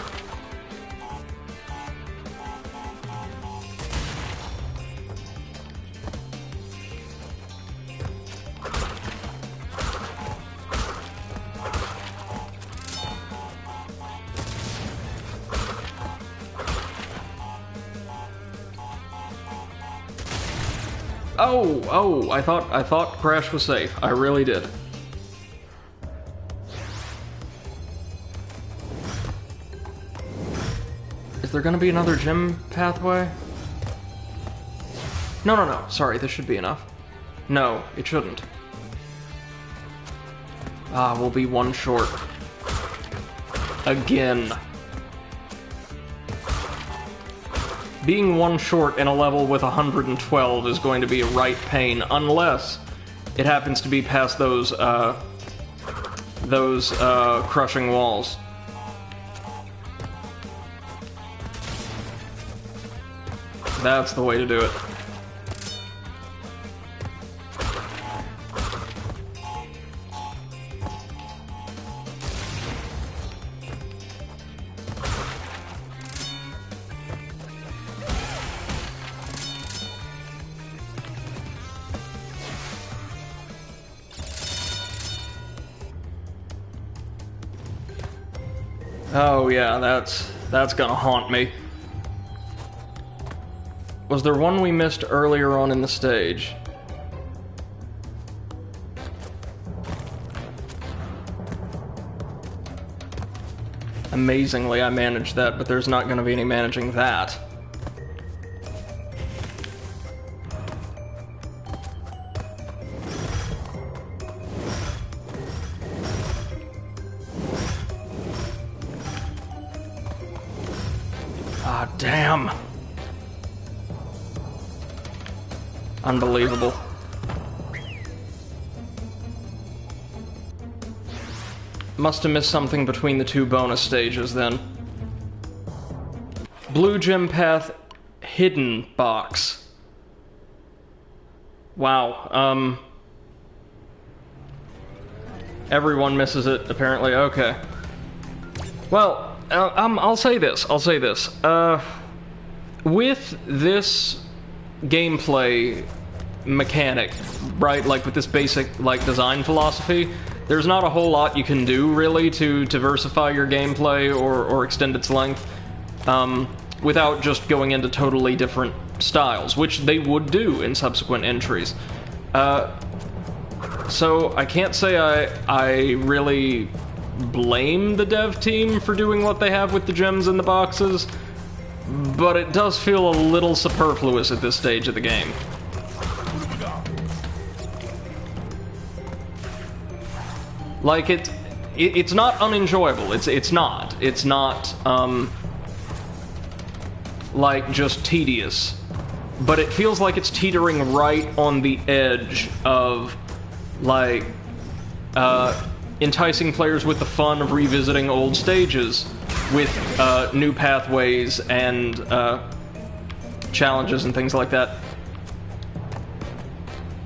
Oh, I thought Crash was safe. I really did. Is there gonna be another gym pathway? No. Sorry, this should be enough. No, it shouldn't. Ah, we'll be one short. Again. Being one short in a level with 112 is going to be a right pain, unless it happens to be past those crushing walls. That's the way to do it. Oh yeah, that's gonna haunt me. Was there one we missed earlier on in the stage? Amazingly, I managed that, but there's not gonna be any managing that. Ah, damn. Unbelievable. Must have missed something between the two bonus stages, then. Blue gem path, hidden box. Wow, everyone misses it, apparently. Okay. Well, I'll say this. With this gameplay mechanic, right, like with this basic, like, design philosophy, there's not a whole lot you can do, really, to diversify your gameplay or extend its length, without just going into totally different styles, which they would do in subsequent entries. So I can't say I really blame the dev team for doing what they have with the gems in the boxes, but it does feel a little superfluous at this stage of the game. Like, it's not unenjoyable. It's not. It's not, like, just tedious. But it feels like it's teetering right on the edge of, like, enticing players with the fun of revisiting old stages with new pathways and challenges and things like that.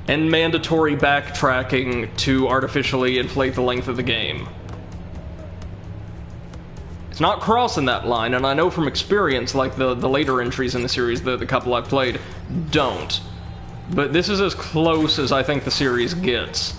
And mandatory backtracking to artificially inflate the length of the game. It's not crossing that line, and I know from experience, like the later entries in the series, the couple I've played, don't. But this is as close as I think the series gets.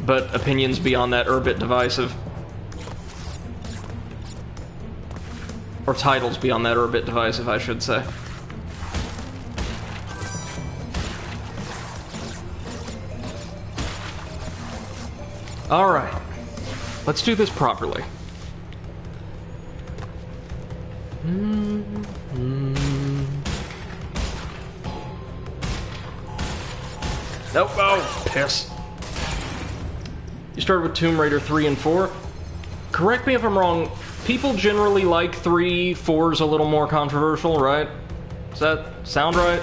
but opinions beyond that are a bit divisive. Or titles beyond that are a bit divisive, I should say. Alright. Let's do this properly. Nope, oh, piss. You started with Tomb Raider 3 and 4. Correct me if I'm wrong, people generally like 3, 4's a little more controversial, right? Does that sound right?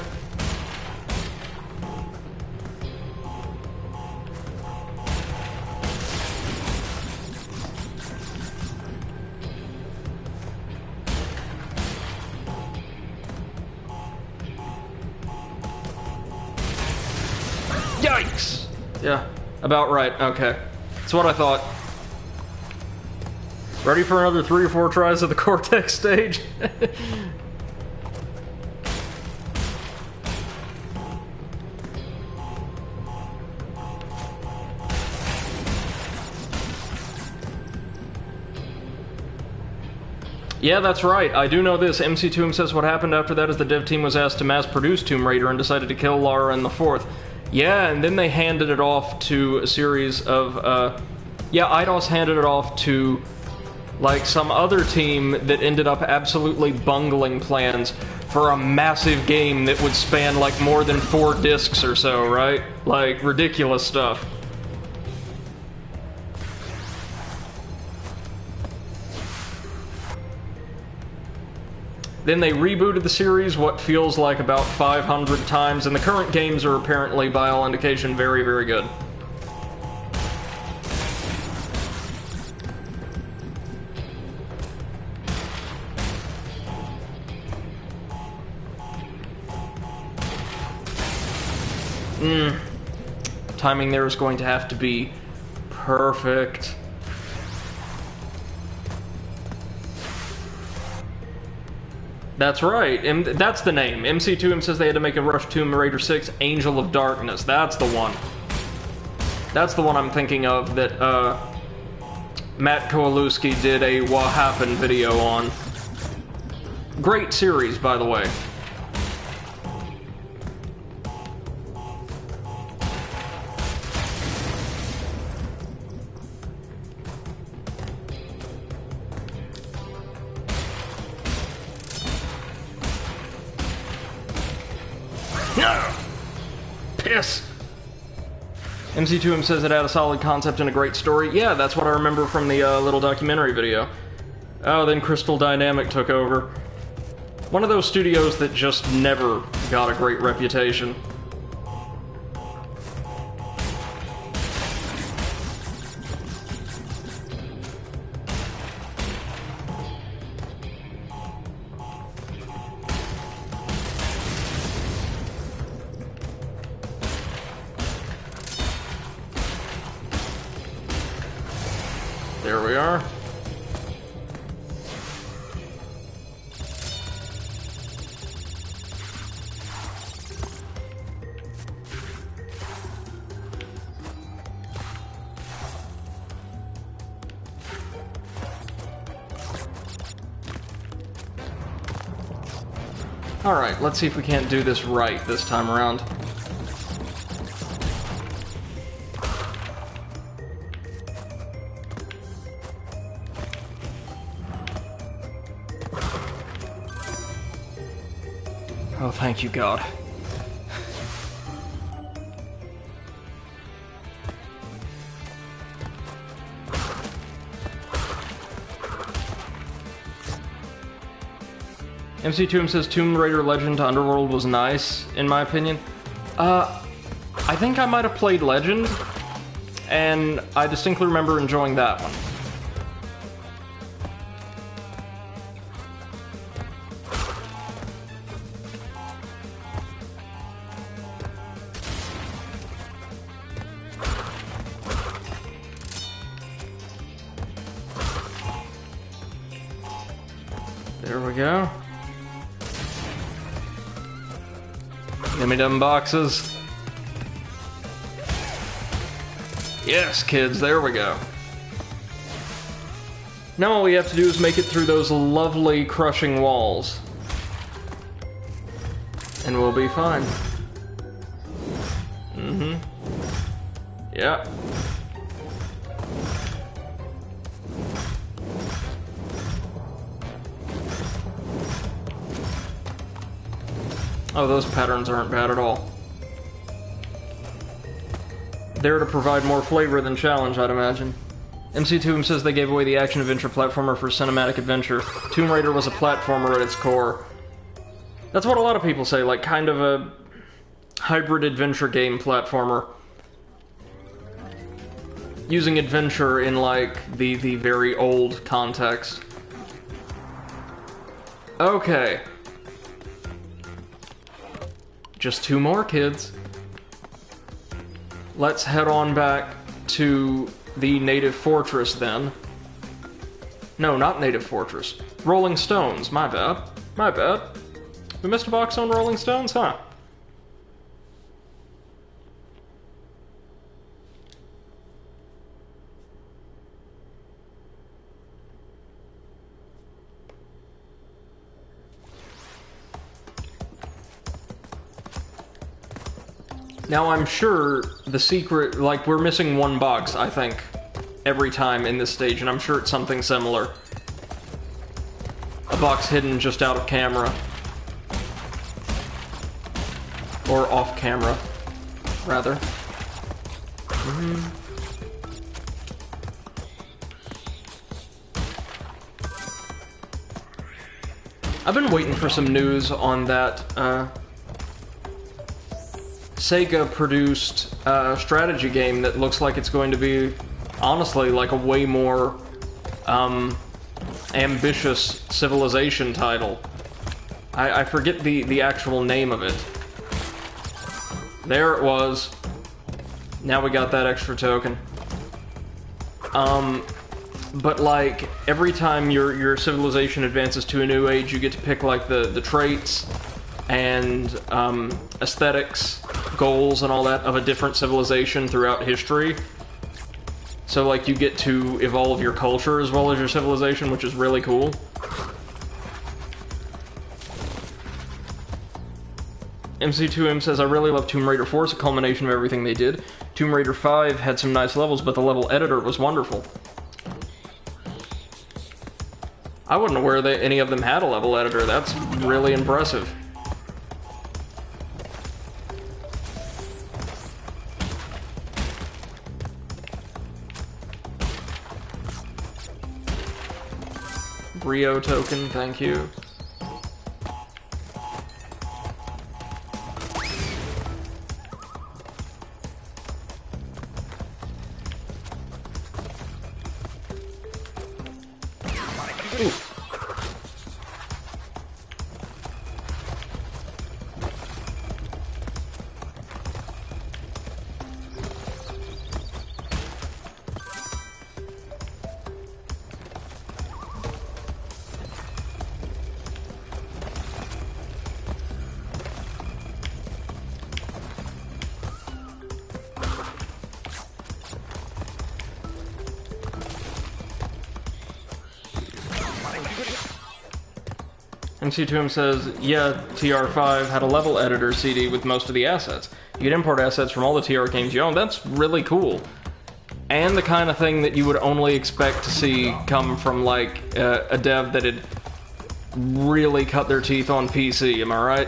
Yikes! Yeah, about right, okay. That's what I thought. Ready for another 3 or 4 tries of the Cortex stage? Yeah, that's right. I do know this. MC2M says what happened after that is the dev team was asked to mass-produce Tomb Raider and decided to kill Lara in the 4th. Yeah, and then they handed it off to a series of, yeah, Eidos handed it off to, like, some other team that ended up absolutely bungling plans for a massive game that would span, like, more than 4 discs or so, right? Like, ridiculous stuff. Then they rebooted the series what feels like about 500 times, and the current games are apparently, by all indication, very, very good. Timing there is going to have to be perfect. That's right, and that's the name. MC2M says they had to make a rush Tomb Raider 6, Angel of Darkness. That's the one. That's the one I'm thinking of that, Matt Kowalewski did a What Happened video on. Great series, by the way. Piss! MC2M says it had a solid concept and a great story. Yeah, that's what I remember from the little documentary video. Oh, then Crystal Dynamic took over. One of those studios that just never got a great reputation. There we are. Alright, let's see if we can't do this right this time around. Oh, thank you, God. MC2M says Tomb Raider Legend to Underworld was nice, in my opinion. I think I might have played Legend, and I distinctly remember enjoying that one. There we go. Give me them boxes. Yes, kids, there we go. Now all we have to do is make it through those lovely crushing walls. And we'll be fine. Mm-hmm. Yeah. Oh, those patterns aren't bad at all. There to provide more flavor than challenge, I'd imagine. MC2M says they gave away the action-adventure platformer for cinematic adventure. Tomb Raider was a platformer at its core. That's what a lot of people say, like kind of a hybrid adventure game platformer. Using adventure in like the very old context. Okay. Just 2 more, kids. Let's head on back to the native fortress, then. No, not native fortress. Rolling Stones, my bad. My bad. We missed a box on Rolling Stones, huh? Now, I'm sure the secret, like, we're missing 1 box, I think, every time in this stage, and I'm sure it's something similar. A box hidden just out of camera. Or off camera, rather. I've been waiting for some news on that, Sega produced a strategy game that looks like it's going to be, honestly, like a way more ambitious Civilization title. I forget the actual name of it. There it was. Now we got that extra token. But like, every time your civilization advances to a new age, you get to pick like the traits and aesthetics, goals, and all that of a different civilization throughout history. So like, you get to evolve your culture as well as your civilization, which is really cool. MC2M says, I really love Tomb Raider 4, it's a culmination of everything they did. Tomb Raider 5 had some nice levels, but the level editor was wonderful. I wasn't aware that any of them had a level editor. That's really impressive. Brio token, thank you. MC2M says, yeah, TR5 had a level editor CD with most of the assets. You could import assets from all the TR games you own. That's really cool. And the kind of thing that you would only expect to see come from, like, a dev that had really cut their teeth on PC, am I right?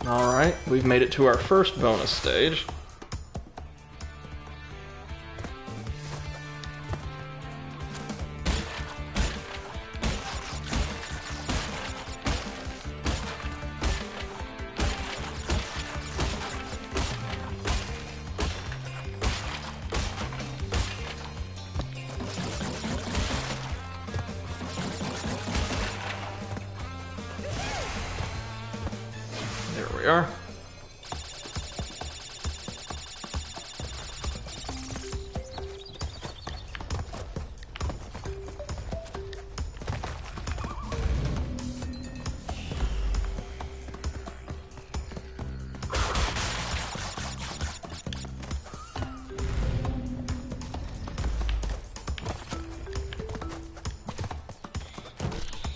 Alright, we've made it to our first bonus stage. There we are.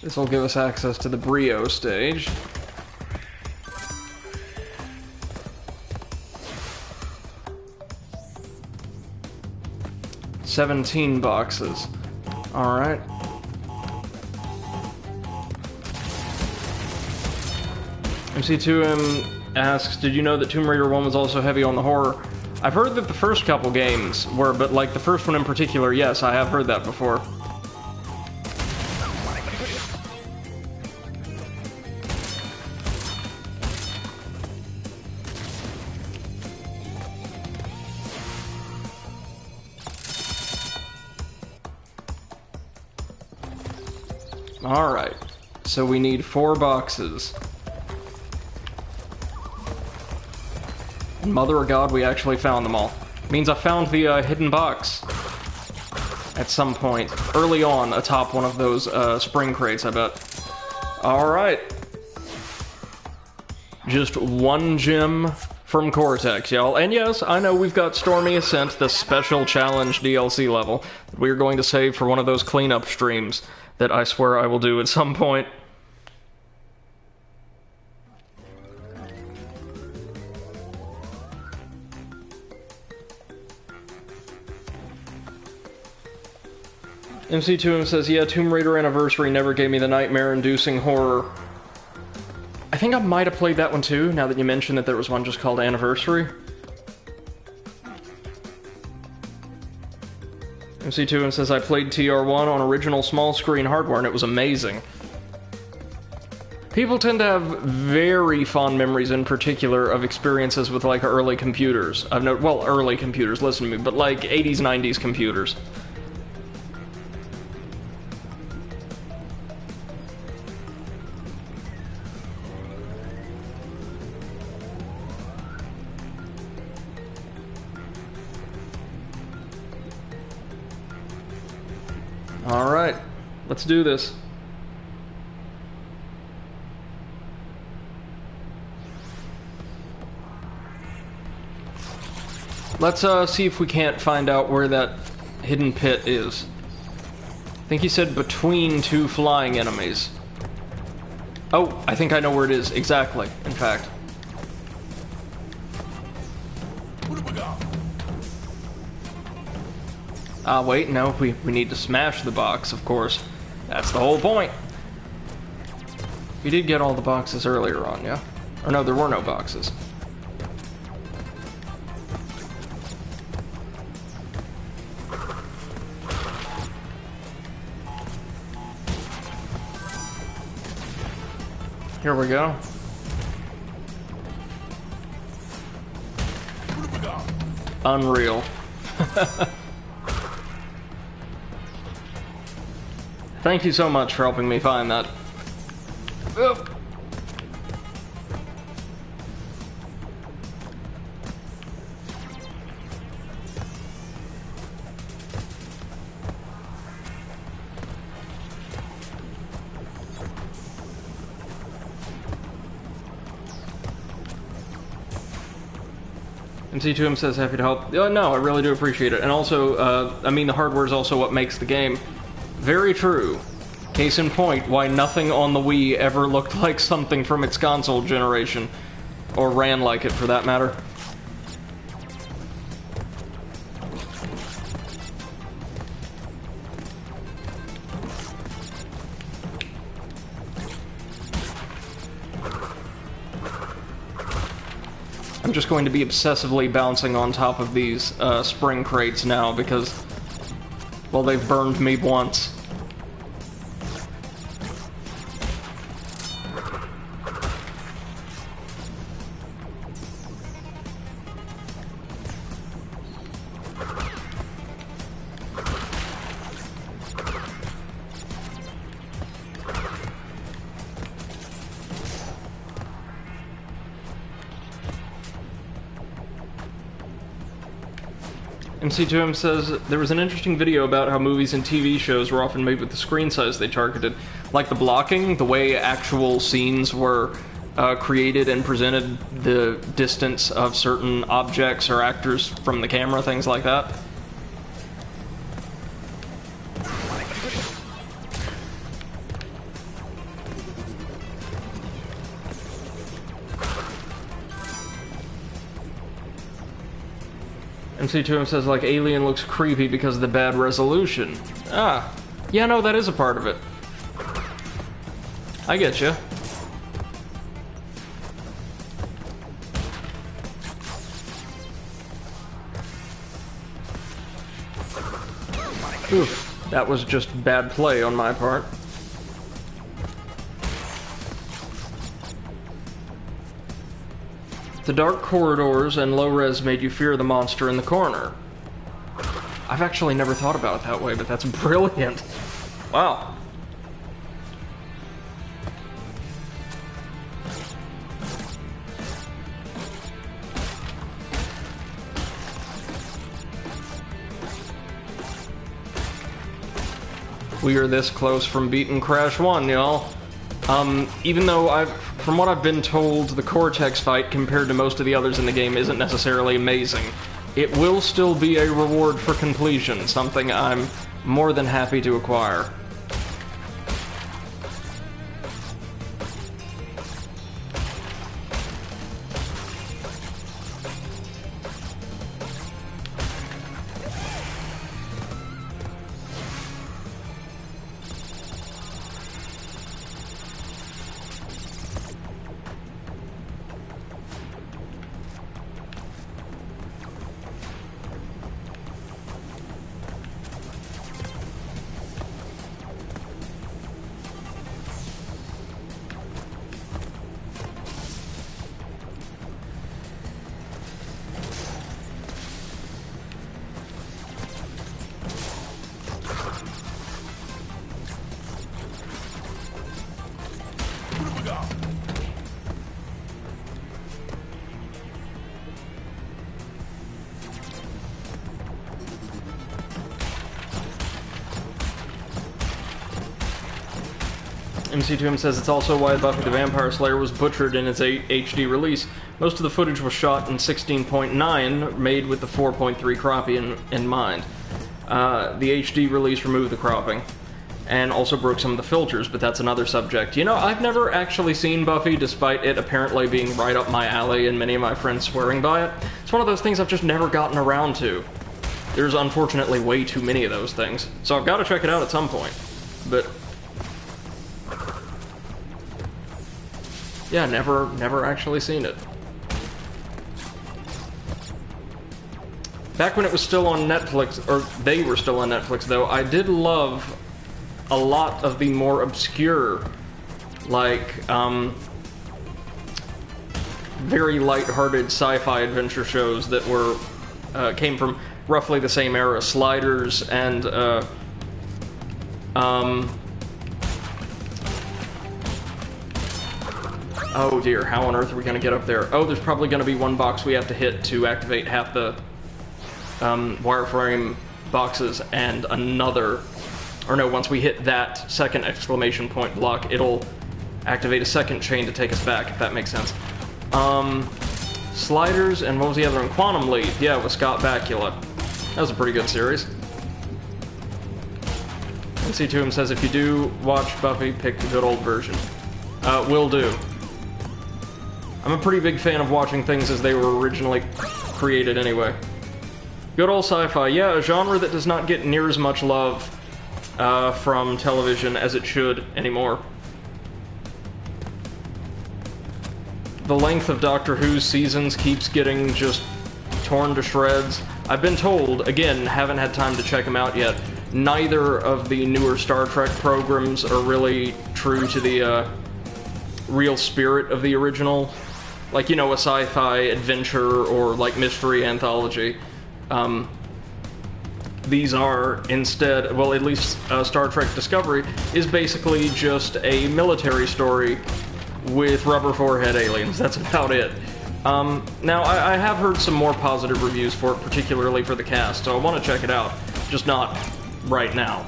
This will give us access to the Brio stage. $17 boxes. Alright. MC2M asks, did you know that Tomb Raider 1 was also heavy on the horror? I've heard that the first couple games were, but like the first one in particular, yes, I have heard that before. Alright, so we need 4 boxes. And Mother of God, we actually found them all. Means I found the hidden box at some point, early on, atop one of those spring crates, I bet. Alright. Just 1 gem from Cortex, y'all. And yes, I know we've got Stormy Ascent, the special challenge DLC level, that we're going to save for one of those cleanup streams that I swear I will do at some point. MC2M says, yeah, Tomb Raider Anniversary never gave me the nightmare-inducing horror. I think I might have played that one too, now that you mentioned that there was one just called Anniversary. MC2M says, I played TR1 on original small-screen hardware and it was amazing. People tend to have very fond memories in particular of experiences with, like, early computers. Well, early computers, listen to me, but like 80s, 90s computers. Alright, let's do this. Let's see if we can't find out where that hidden pit is. I think he said between 2 flying enemies. Oh, I think I know where it is, exactly, in fact. Wait, no, we need to smash the box, of course. That's the whole point. We did get all the boxes earlier on, yeah? Or no, there were no boxes. Here we go. Unreal. Thank you so much for helping me find that. Ugh. MC2M says happy to help. No, I really do appreciate it. And also, I mean, the hardware is also what makes the game. Very true. Case in point, why nothing on the Wii ever looked like something from its console generation. Or ran like it, for that matter. I'm just going to be obsessively bouncing on top of these spring crates now because, well, they've burned me once. MC2M says, there was an interesting video about how movies and TV shows were often made with the screen size they targeted. Like the blocking, the way actual scenes were created and presented, the distance of certain objects or actors from the camera, things like that. MC2M says, like, Alien looks creepy because of the bad resolution. Ah. Yeah, no, that is a part of it. I get you. Oof, that was just bad play on my part. The dark corridors and low res made you fear the monster in the corner. I've actually never thought about it that way, but that's brilliant. Wow. We are this close from beating Crash 1, y'all. Even though from what I've been told, the Cortex fight, compared to most of the others in the game, isn't necessarily amazing. It will still be a reward for completion, something I'm more than happy to acquire. MC2M says it's also why Buffy the Vampire Slayer was butchered in its HD release. Most of the footage was shot in 16.9, made with the 4.3 cropping in mind. The HD release removed the cropping, and also broke some of the filters, but that's another subject. You know, I've never actually seen Buffy, despite it apparently being right up my alley and many of my friends swearing by it. It's one of those things I've just never gotten around to. There's unfortunately way too many of those things, so I've got to check it out at some point. But yeah, never actually seen it. Back when it was still on Netflix, or they were still on Netflix though, I did love a lot of the more obscure, like, very lighthearted sci-fi adventure shows that were, came from roughly the same era. Sliders and, oh dear, how on earth are we going to get up there? Oh, there's probably going to be one box we have to hit to activate half the wireframe boxes, and another, or no, once we hit that second exclamation point block, it'll activate a second chain to take us back, if that makes sense. Sliders, and what was the other one? Quantum Leap, yeah, with Scott Bakula. That was a pretty good series. And C2M says, if you do watch Buffy, pick the good old version. Will do. I'm a pretty big fan of watching things as they were originally created anyway. Good old sci-fi, yeah, a genre that does not get near as much love from television as it should anymore. The length of Doctor Who's seasons keeps getting just torn to shreds. I've been told, again, haven't had time to check them out yet, neither of the newer Star Trek programs are really true to the real spirit of the original. Like, you know, a sci-fi adventure or, like, mystery anthology. These are instead, well, at least Star Trek Discovery is basically just a military story with rubber forehead aliens. That's about it. Now, I have heard some more positive reviews for it, particularly for the cast, so I want to check it out, just not right now.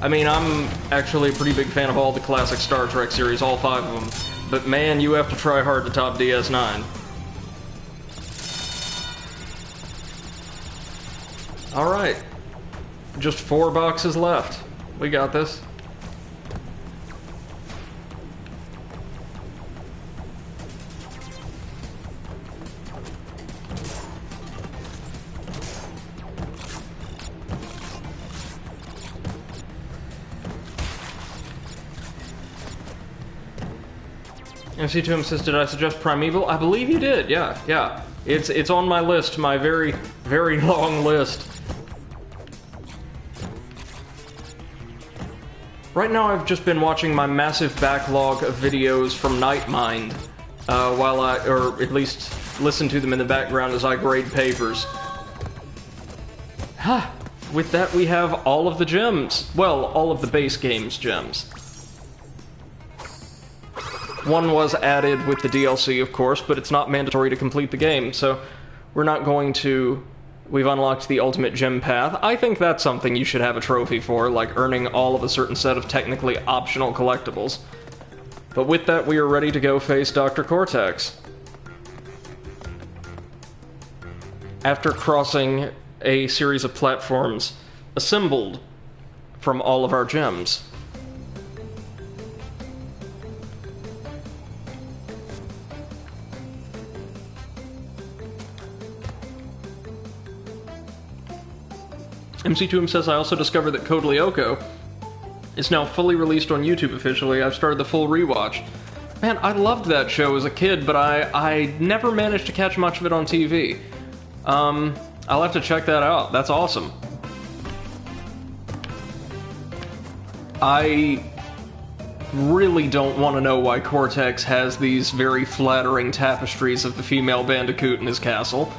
I mean, I'm actually a pretty big fan of all the classic Star Trek series, all 5 of them, but man, you have to try hard to top DS9. Alright. Just 4 boxes left. We got this. MC2M says, did I suggest Primeval? I believe you did, yeah. It's on my list, my very, very long list. Right now I've just been watching my massive backlog of videos from Nightmind, or at least listen to them in the background as I grade papers. With that we have all of the gems. Well, all of the base game's gems. One was added with the DLC, of course, but it's not mandatory to complete the game, so we're not going to... We've unlocked the ultimate gem path. I think that's something you should have a trophy for, like earning all of a certain set of technically optional collectibles. But with that, we are ready to go face Dr. Cortex. After crossing a series of platforms assembled from all of our gems. MC2M says, I also discovered that Code Lyoko is now fully released on YouTube officially. I've started the full rewatch. Man, I loved that show as a kid, but I never managed to catch much of it on TV. I'll have to check that out. That's awesome. I really don't want to know why Cortex has these very flattering tapestries of the female Bandicoot in his castle.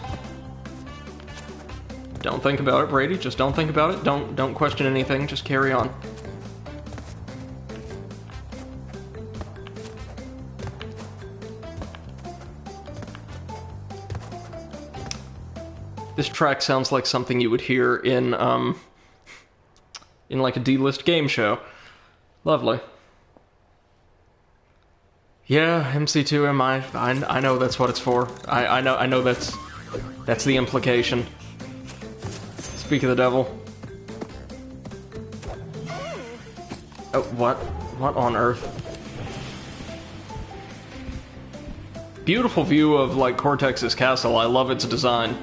Don't think about it, Brady. Just don't think about it. Don't question anything. Just carry on. This track sounds like something you would hear in like a D-list game show. Lovely. Yeah, MC2M, I know that's what it's for. I know that's the implication. Speak of the devil. Oh, what? What on earth? Beautiful view of, like, Cortex's castle. I love its design.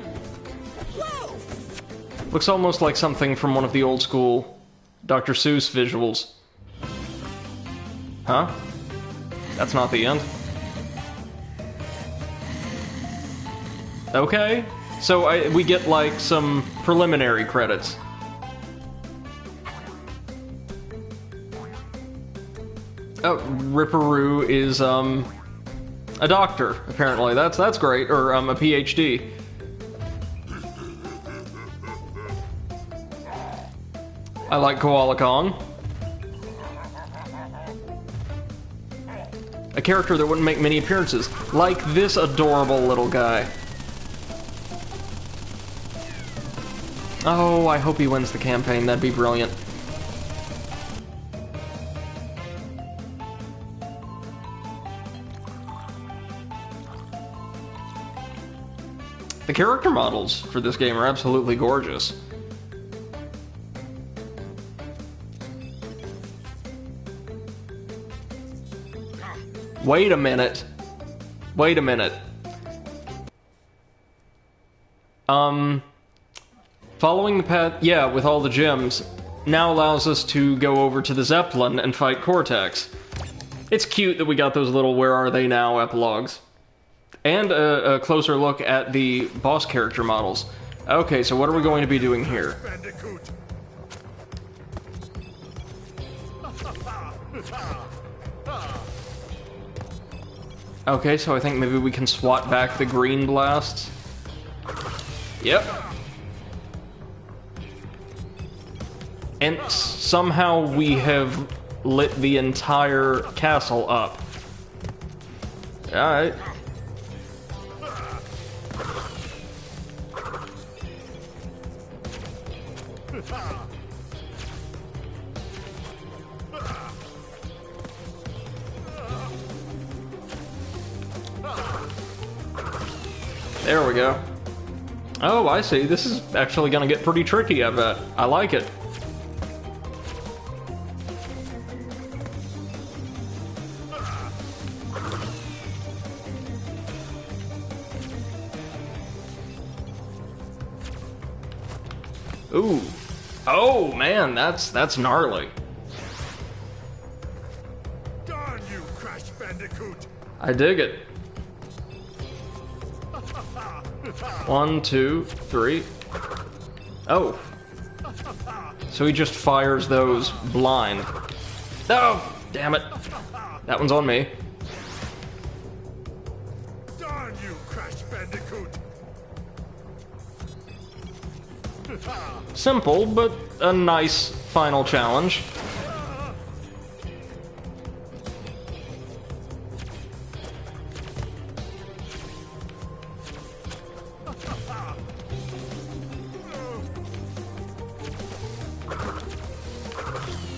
Looks almost like something from one of the old school Dr. Seuss visuals. Huh? That's not the end. Okay. So we get, like, some preliminary credits. Oh, Ripperoo is, a doctor, apparently. That's great. Or, a PhD. I like Koala Kong. A character that wouldn't make many appearances. Like this adorable little guy. Oh, I hope he wins the campaign. That'd be brilliant. The character models for this game are absolutely gorgeous. Wait a minute. Wait a minute. Following the path, yeah, with all the gems, now allows us to go over to the Zeppelin and fight Cortex. It's cute that we got those little "Where Are They Now" epilogues. And a closer look at the boss character models. Okay, so what are we going to be doing here? Okay, so I think maybe we can swat back the green blasts. Yep. And somehow we have lit the entire castle up. Alright. There we go. Oh, I see. This is actually gonna get pretty tricky, I bet. I like it. Ooh. Oh, man, that's gnarly. Darn you, Crash Bandicoot! I dig it. 1, 2, 3. Oh. So he just fires those blind. Oh, damn it. That one's on me. Darn you, Crash Bandicoot! Simple, but a nice final challenge.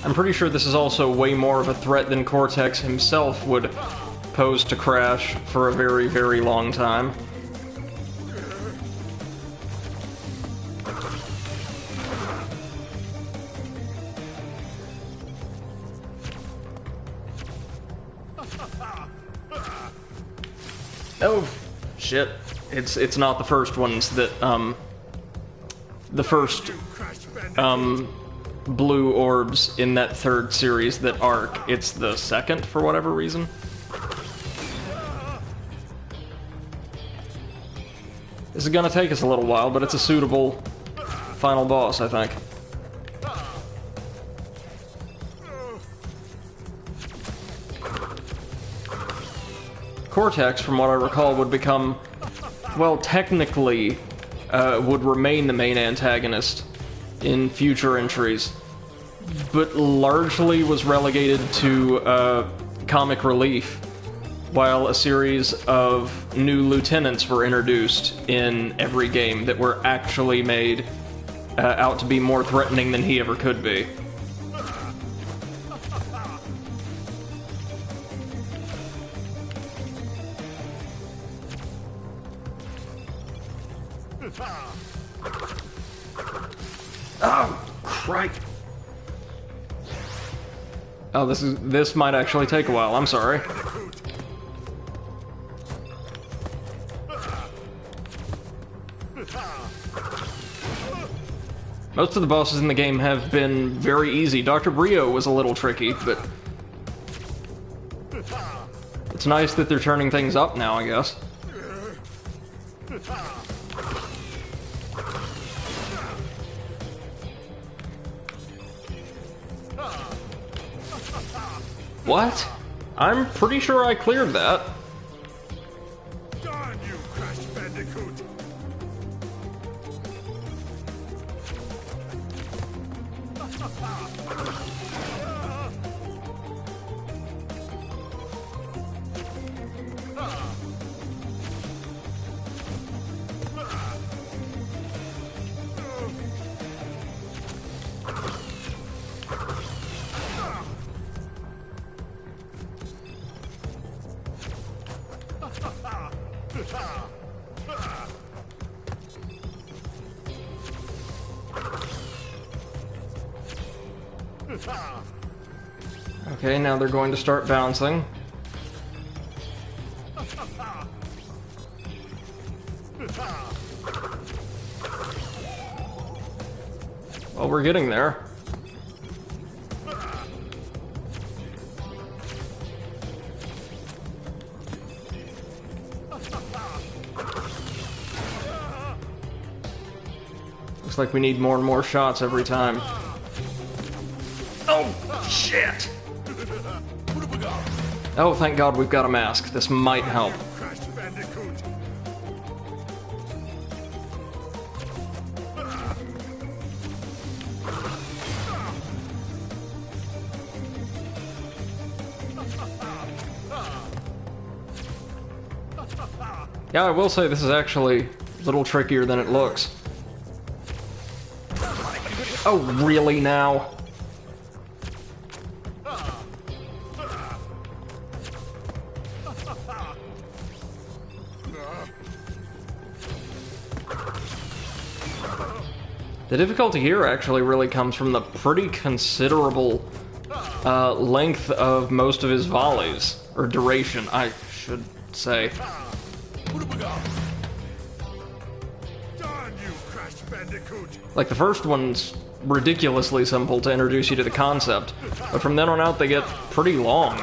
I'm pretty sure this is also way more of a threat than Cortex himself would pose to Crash for a very, very long time. Oh, shit. It's not the first ones that, the first, blue orbs in that third series that arc. It's the second, for whatever reason. This is gonna take us a little while, but it's a suitable final boss, I think. Cortex, from what I recall, would become, well, technically, would remain the main antagonist in future entries, but largely was relegated to comic relief, while a series of new lieutenants were introduced in every game that were actually made out to be more threatening than he ever could be. Oh, crap. Oh, this might actually take a while. I'm sorry. Most of the bosses in the game have been very easy. Dr. Brio was a little tricky, but it's nice that they're turning things up now, I guess. What? I'm pretty sure I cleared that. Darn you, Crash Bandicoot! Okay, now they're going to start bouncing. Well, we're getting there. Looks like we need more and more shots every time. Oh, shit! Oh, thank God we've got a mask. This might help. Crash Bandicoot! Yeah, I will say this is actually a little trickier than it looks. Oh, really now? The difficulty here actually really comes from the pretty considerable length of most of his volleys, or duration, I should say. Darn you, Crash Bandicoot! Like, the first one's ridiculously simple to introduce you to the concept, but from then on out they get pretty long.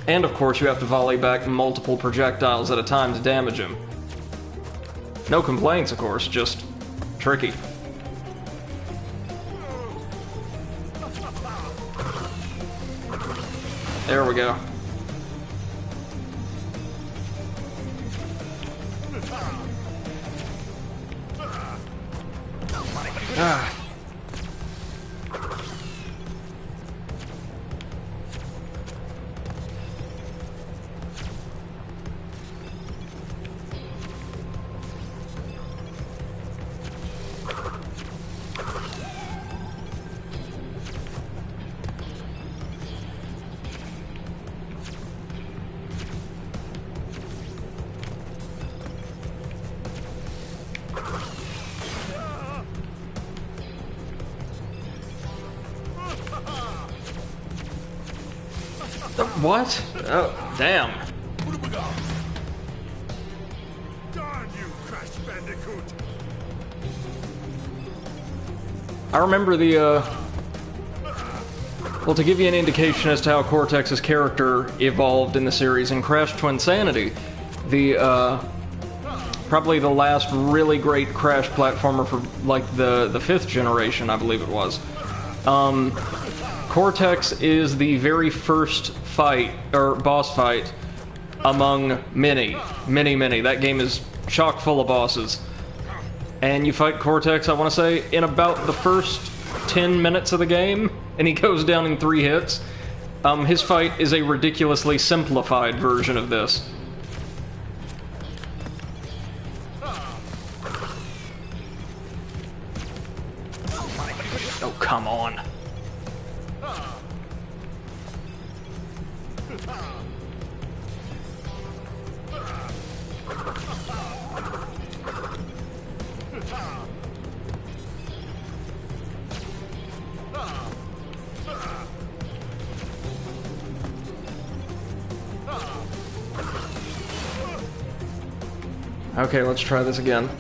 And of course you have to volley back multiple projectiles at a time to damage him. No complaints, of course, just tricky. There we go. Ah. What? Oh, damn. Darn you, Crash Bandicoot! I remember the, well, to give you an indication as to how Cortex's character evolved in the series, in Crash Twinsanity, the, probably the last really great Crash platformer for, like, the 5th generation, I believe it was. Cortex is the very first fight, or boss fight, among many. That game is chock full of bosses. And you fight Cortex, I want to say, in about the first 10 minutes of the game, and he goes down in 3 hits. His fight is a ridiculously simplified version of this. Oh, come on. Okay, let's try this again.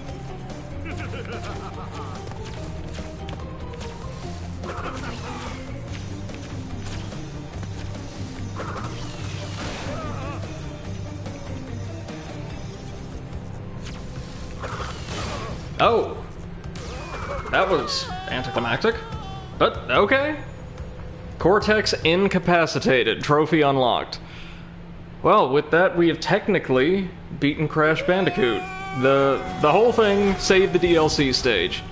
Oh! That was anticlimactic. But, okay. Cortex incapacitated. Trophy unlocked. Well, with that, we have technically beaten Crash Bandicoot. The whole thing, save the DLC stage.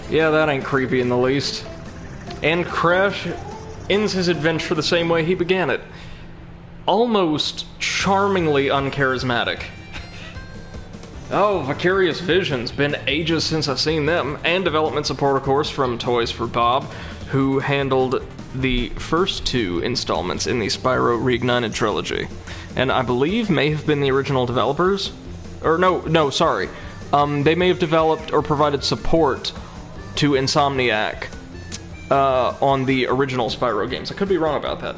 Yeah, that ain't creepy in the least. And Crash ends his adventure the same way he began it. Almost charmingly uncharismatic. Oh, Vicarious Visions. Been ages since I've seen them. And development support, of course, from Toys for Bob, who handled the first 2 installments in the Spyro Reignited trilogy. And I believe may have been the original developers. Or no, sorry. They may have developed or provided support to Insomniac on the original Spyro games. I could be wrong about that.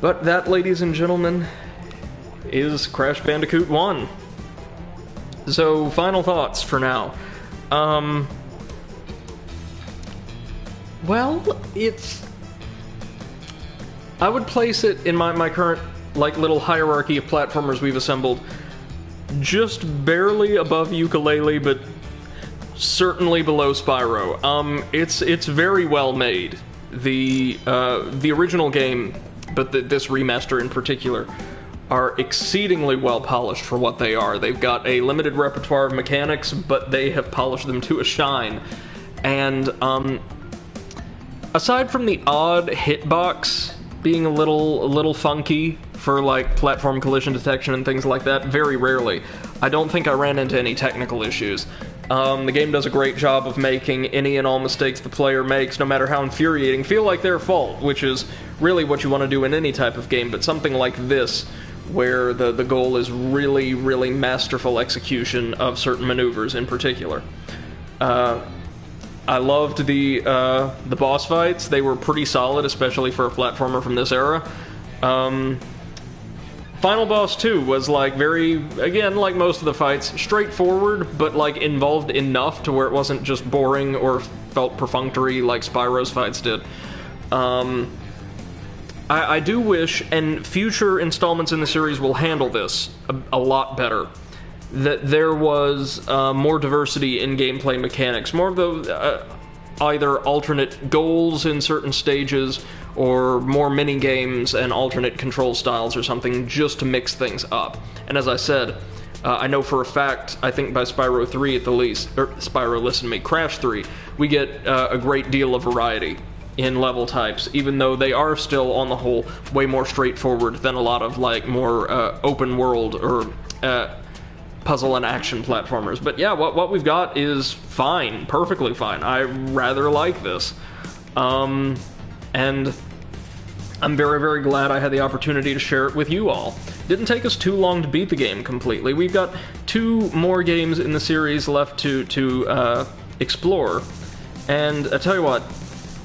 But that, ladies and gentlemen, is Crash Bandicoot 1. So, final thoughts for now. Well, I would place it in my current, like, little hierarchy of platformers we've assembled just barely above Yooka-Laylee, but certainly below Spyro. It's very well made. The original game, but this remaster in particular, are exceedingly well polished for what they are. They've got a limited repertoire of mechanics, but they have polished them to a shine. And, aside from the odd hitbox being a little funky for, like, platform collision detection and things like that, very rarely, I don't think I ran into any technical issues. The game does a great job of making any and all mistakes the player makes, no matter how infuriating, feel like their fault, which is really what you want to do in any type of game, but something like this, where the goal is really, really masterful execution of certain maneuvers in particular. I loved the boss fights. They were pretty solid, especially for a platformer from this era. Final Boss 2 was, like, very, again, like most of the fights, straightforward, but, like, involved enough to where it wasn't just boring or felt perfunctory like Spyro's fights did. I do wish, and future installments in the series will handle this a lot better, that there was more diversity in gameplay mechanics, more of the either alternate goals in certain stages, or more mini-games and alternate control styles or something, just to mix things up. And as I said, I know for a fact, I think by Spyro 3 at the least, or Spyro, listen to me, Crash 3, we get a great deal of variety in level types, even though they are still, on the whole, way more straightforward than a lot of, like, more open world or puzzle and action platformers. But yeah, what we've got is fine, perfectly fine. I rather like this. And I'm very, very glad I had the opportunity to share it with you all. Didn't take us too long to beat the game completely. We've got 2 more games in the series left to explore. And I tell you what,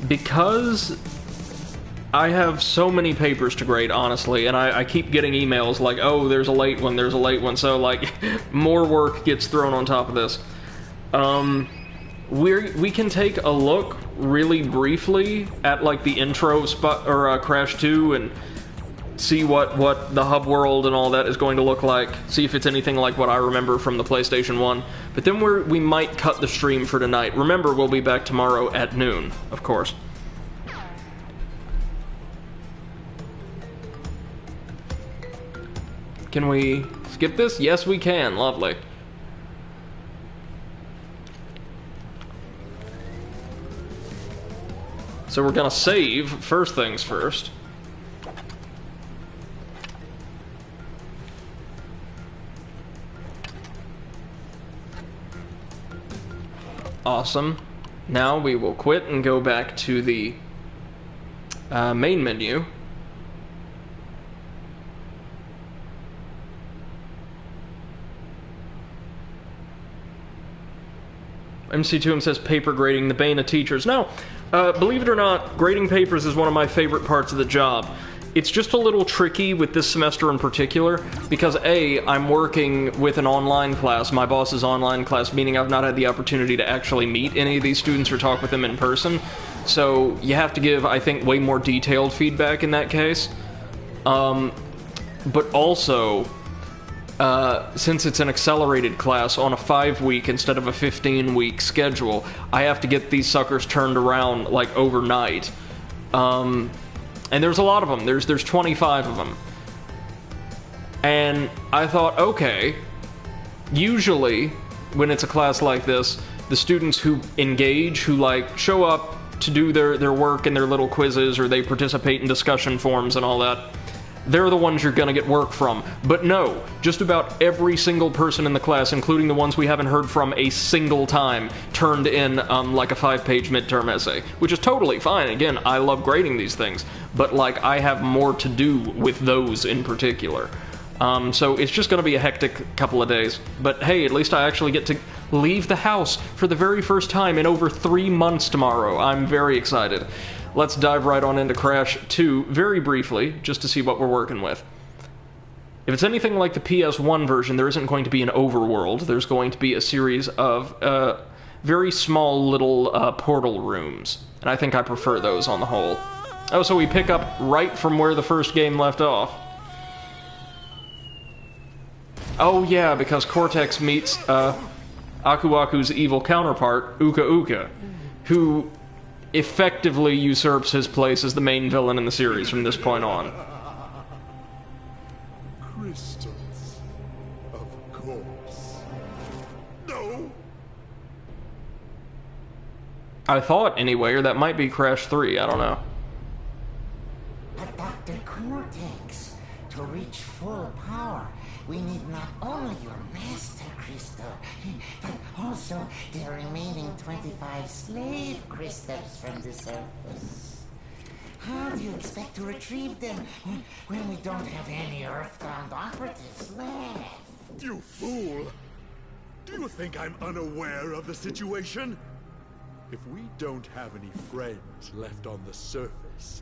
because I have so many papers to grade, honestly, and I keep getting emails like, oh, there's a late one, so, like, more work gets thrown on top of this. We can take a look really briefly at, like, the intro Crash 2 and see what the hub world and all that is going to look like, see if it's anything like what I remember from the PlayStation 1. But then we might cut the stream for tonight. Remember, we'll be back tomorrow at noon, of course. Can we skip this? Yes, we can. Lovely. So we're gonna save, first things first. Awesome. Now we will quit and go back to the main menu. MC2M says paper grading, the bane of teachers. No, believe it or not, grading papers is one of my favorite parts of the job. It's just a little tricky with this semester in particular, because A, I'm working with an online class, my boss's online class, meaning I've not had the opportunity to actually meet any of these students or talk with them in person. So you have to give, I think, way more detailed feedback in that case. But also, since it's an accelerated class on a 5-week instead of a 15-week schedule, I have to get these suckers turned around, like, overnight. And there's a lot of them. There's 25 of them. And I thought, okay, usually, when it's a class like this, the students who engage, who, like, show up to do their work and their little quizzes, or they participate in discussion forums and all that, they're the ones you're gonna get work from. But no, just about every single person in the class, including the ones we haven't heard from a single time, turned in, like, a 5-page midterm essay. Which is totally fine. Again, I love grading these things. But, like, I have more to do with those in particular. So it's just gonna be a hectic couple of days. But hey, at least I actually get to leave the house for the very first time in over 3 months tomorrow. I'm very excited. Let's dive right on into Crash 2 very briefly, just to see what we're working with. If it's anything like the PS1 version, there isn't going to be an overworld. There's going to be a series of very small little portal rooms. And I think I prefer those on the whole. Oh, so we pick up right from where the first game left off. Oh yeah, because Cortex meets Aku Aku's evil counterpart, Uka Uka, who effectively usurps his place as the main villain in the series from this point on. Crystals, of course. No! I thought, anyway, or that might be Crash 3, I don't know. But Dr. Cortex, to reach full power, we need not only your master crystal, but also the remaining 25 slave crystals from the surface. How do you expect to retrieve them when we don't have any Earthbound operatives left? You fool! Do you think I'm unaware of the situation? If we don't have any friends left on the surface,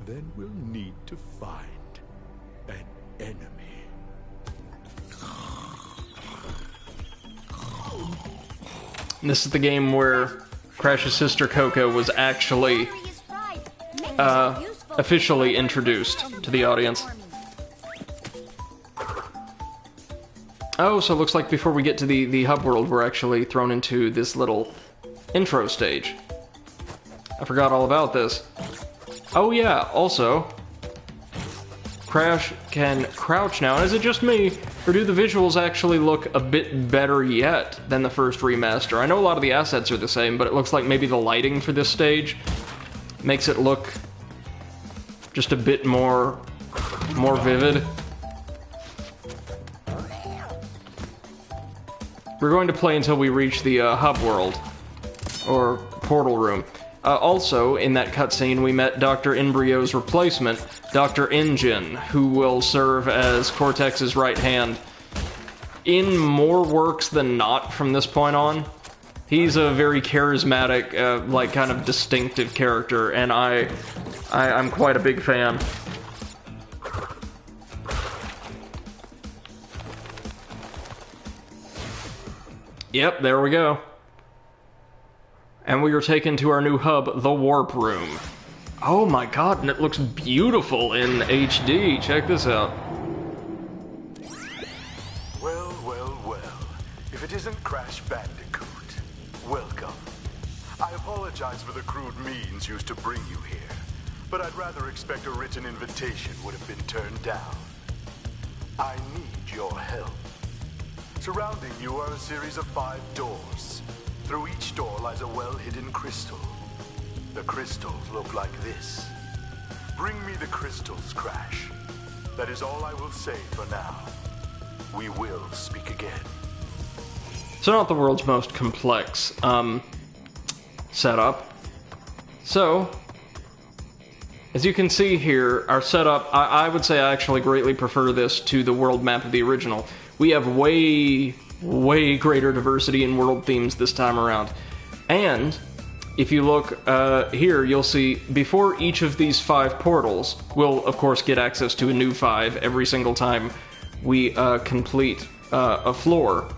then we'll need to find and enemy. And this is the game where Crash's sister Coco was actually officially introduced to the audience. Oh, so it looks like before we get to the hub world, we're actually thrown into this little intro stage. I forgot all about this. Oh yeah, also, Crash can crouch now. Is it just me, or do the visuals actually look a bit better yet than the first remaster? I know a lot of the assets are the same, but it looks like maybe the lighting for this stage makes it look just a bit more vivid. We're going to play until we reach the hub world, or portal room. Also, in that cutscene, we met Dr. Embryo's replacement, Dr. Engine, who will serve as Cortex's right hand in more works than not from this point on. He's a very charismatic, like, kind of distinctive character, and I'm quite a big fan. Yep, there we go. And we are taken to our new hub, the Warp Room. Oh my god, and it looks beautiful in HD. Check this out. Well, well, well. If it isn't Crash Bandicoot, welcome. I apologize for the crude means used to bring you here, but I'd rather expect a written invitation would have been turned down. I need your help. Surrounding you are a series of 5 doors. Through each door lies a well-hidden crystal. The crystals look like this. Bring me the crystals, Crash. That is all I will say for now. We will speak again. So not the world's most complex setup. So, as you can see here, our setup, I would say I actually greatly prefer this to the world map of the original. We have way greater diversity in world themes this time around. And if you look here, you'll see before each of these 5 portals, we'll of course get access to a new 5 every single time we complete a floor.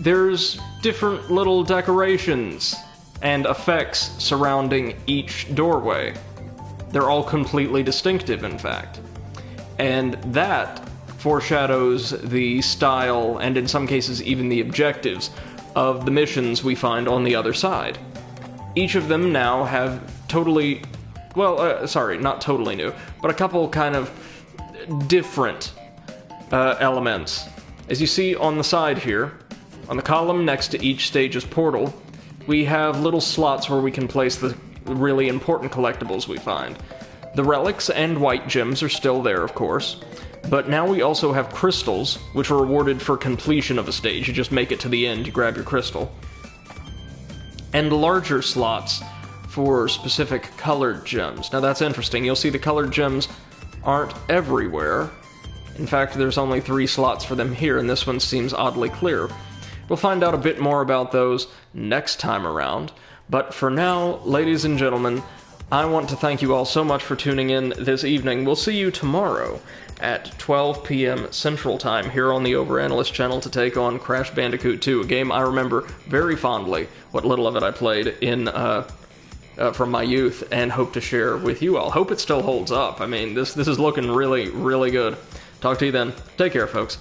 There's different little decorations and effects surrounding each doorway. They're all completely distinctive, in fact. And that foreshadows the style, and in some cases even the objectives, of the missions we find on the other side. Each of them now have totally, well, sorry, not totally new, but a couple kind of different elements. As you see on the side here, on the column next to each stage's portal, we have little slots where we can place the really important collectibles we find. The relics and white gems are still there, of course, but now we also have crystals, which are rewarded for completion of a stage. You just make it to the end, you grab your crystal. And larger slots for specific colored gems. Now that's interesting. You'll see the colored gems aren't everywhere. In fact, there's only 3 slots for them here, and this one seems oddly clear. We'll find out a bit more about those next time around. But for now, ladies and gentlemen, I want to thank you all so much for tuning in this evening. We'll see you tomorrow at 12 p.m. Central Time here on the Overanalyst channel to take on Crash Bandicoot 2, a game I remember very fondly, what little of it I played in from my youth, and hope to share with you all. Hope it still holds up. I mean, this is looking really, really good. Talk to you then. Take care, folks.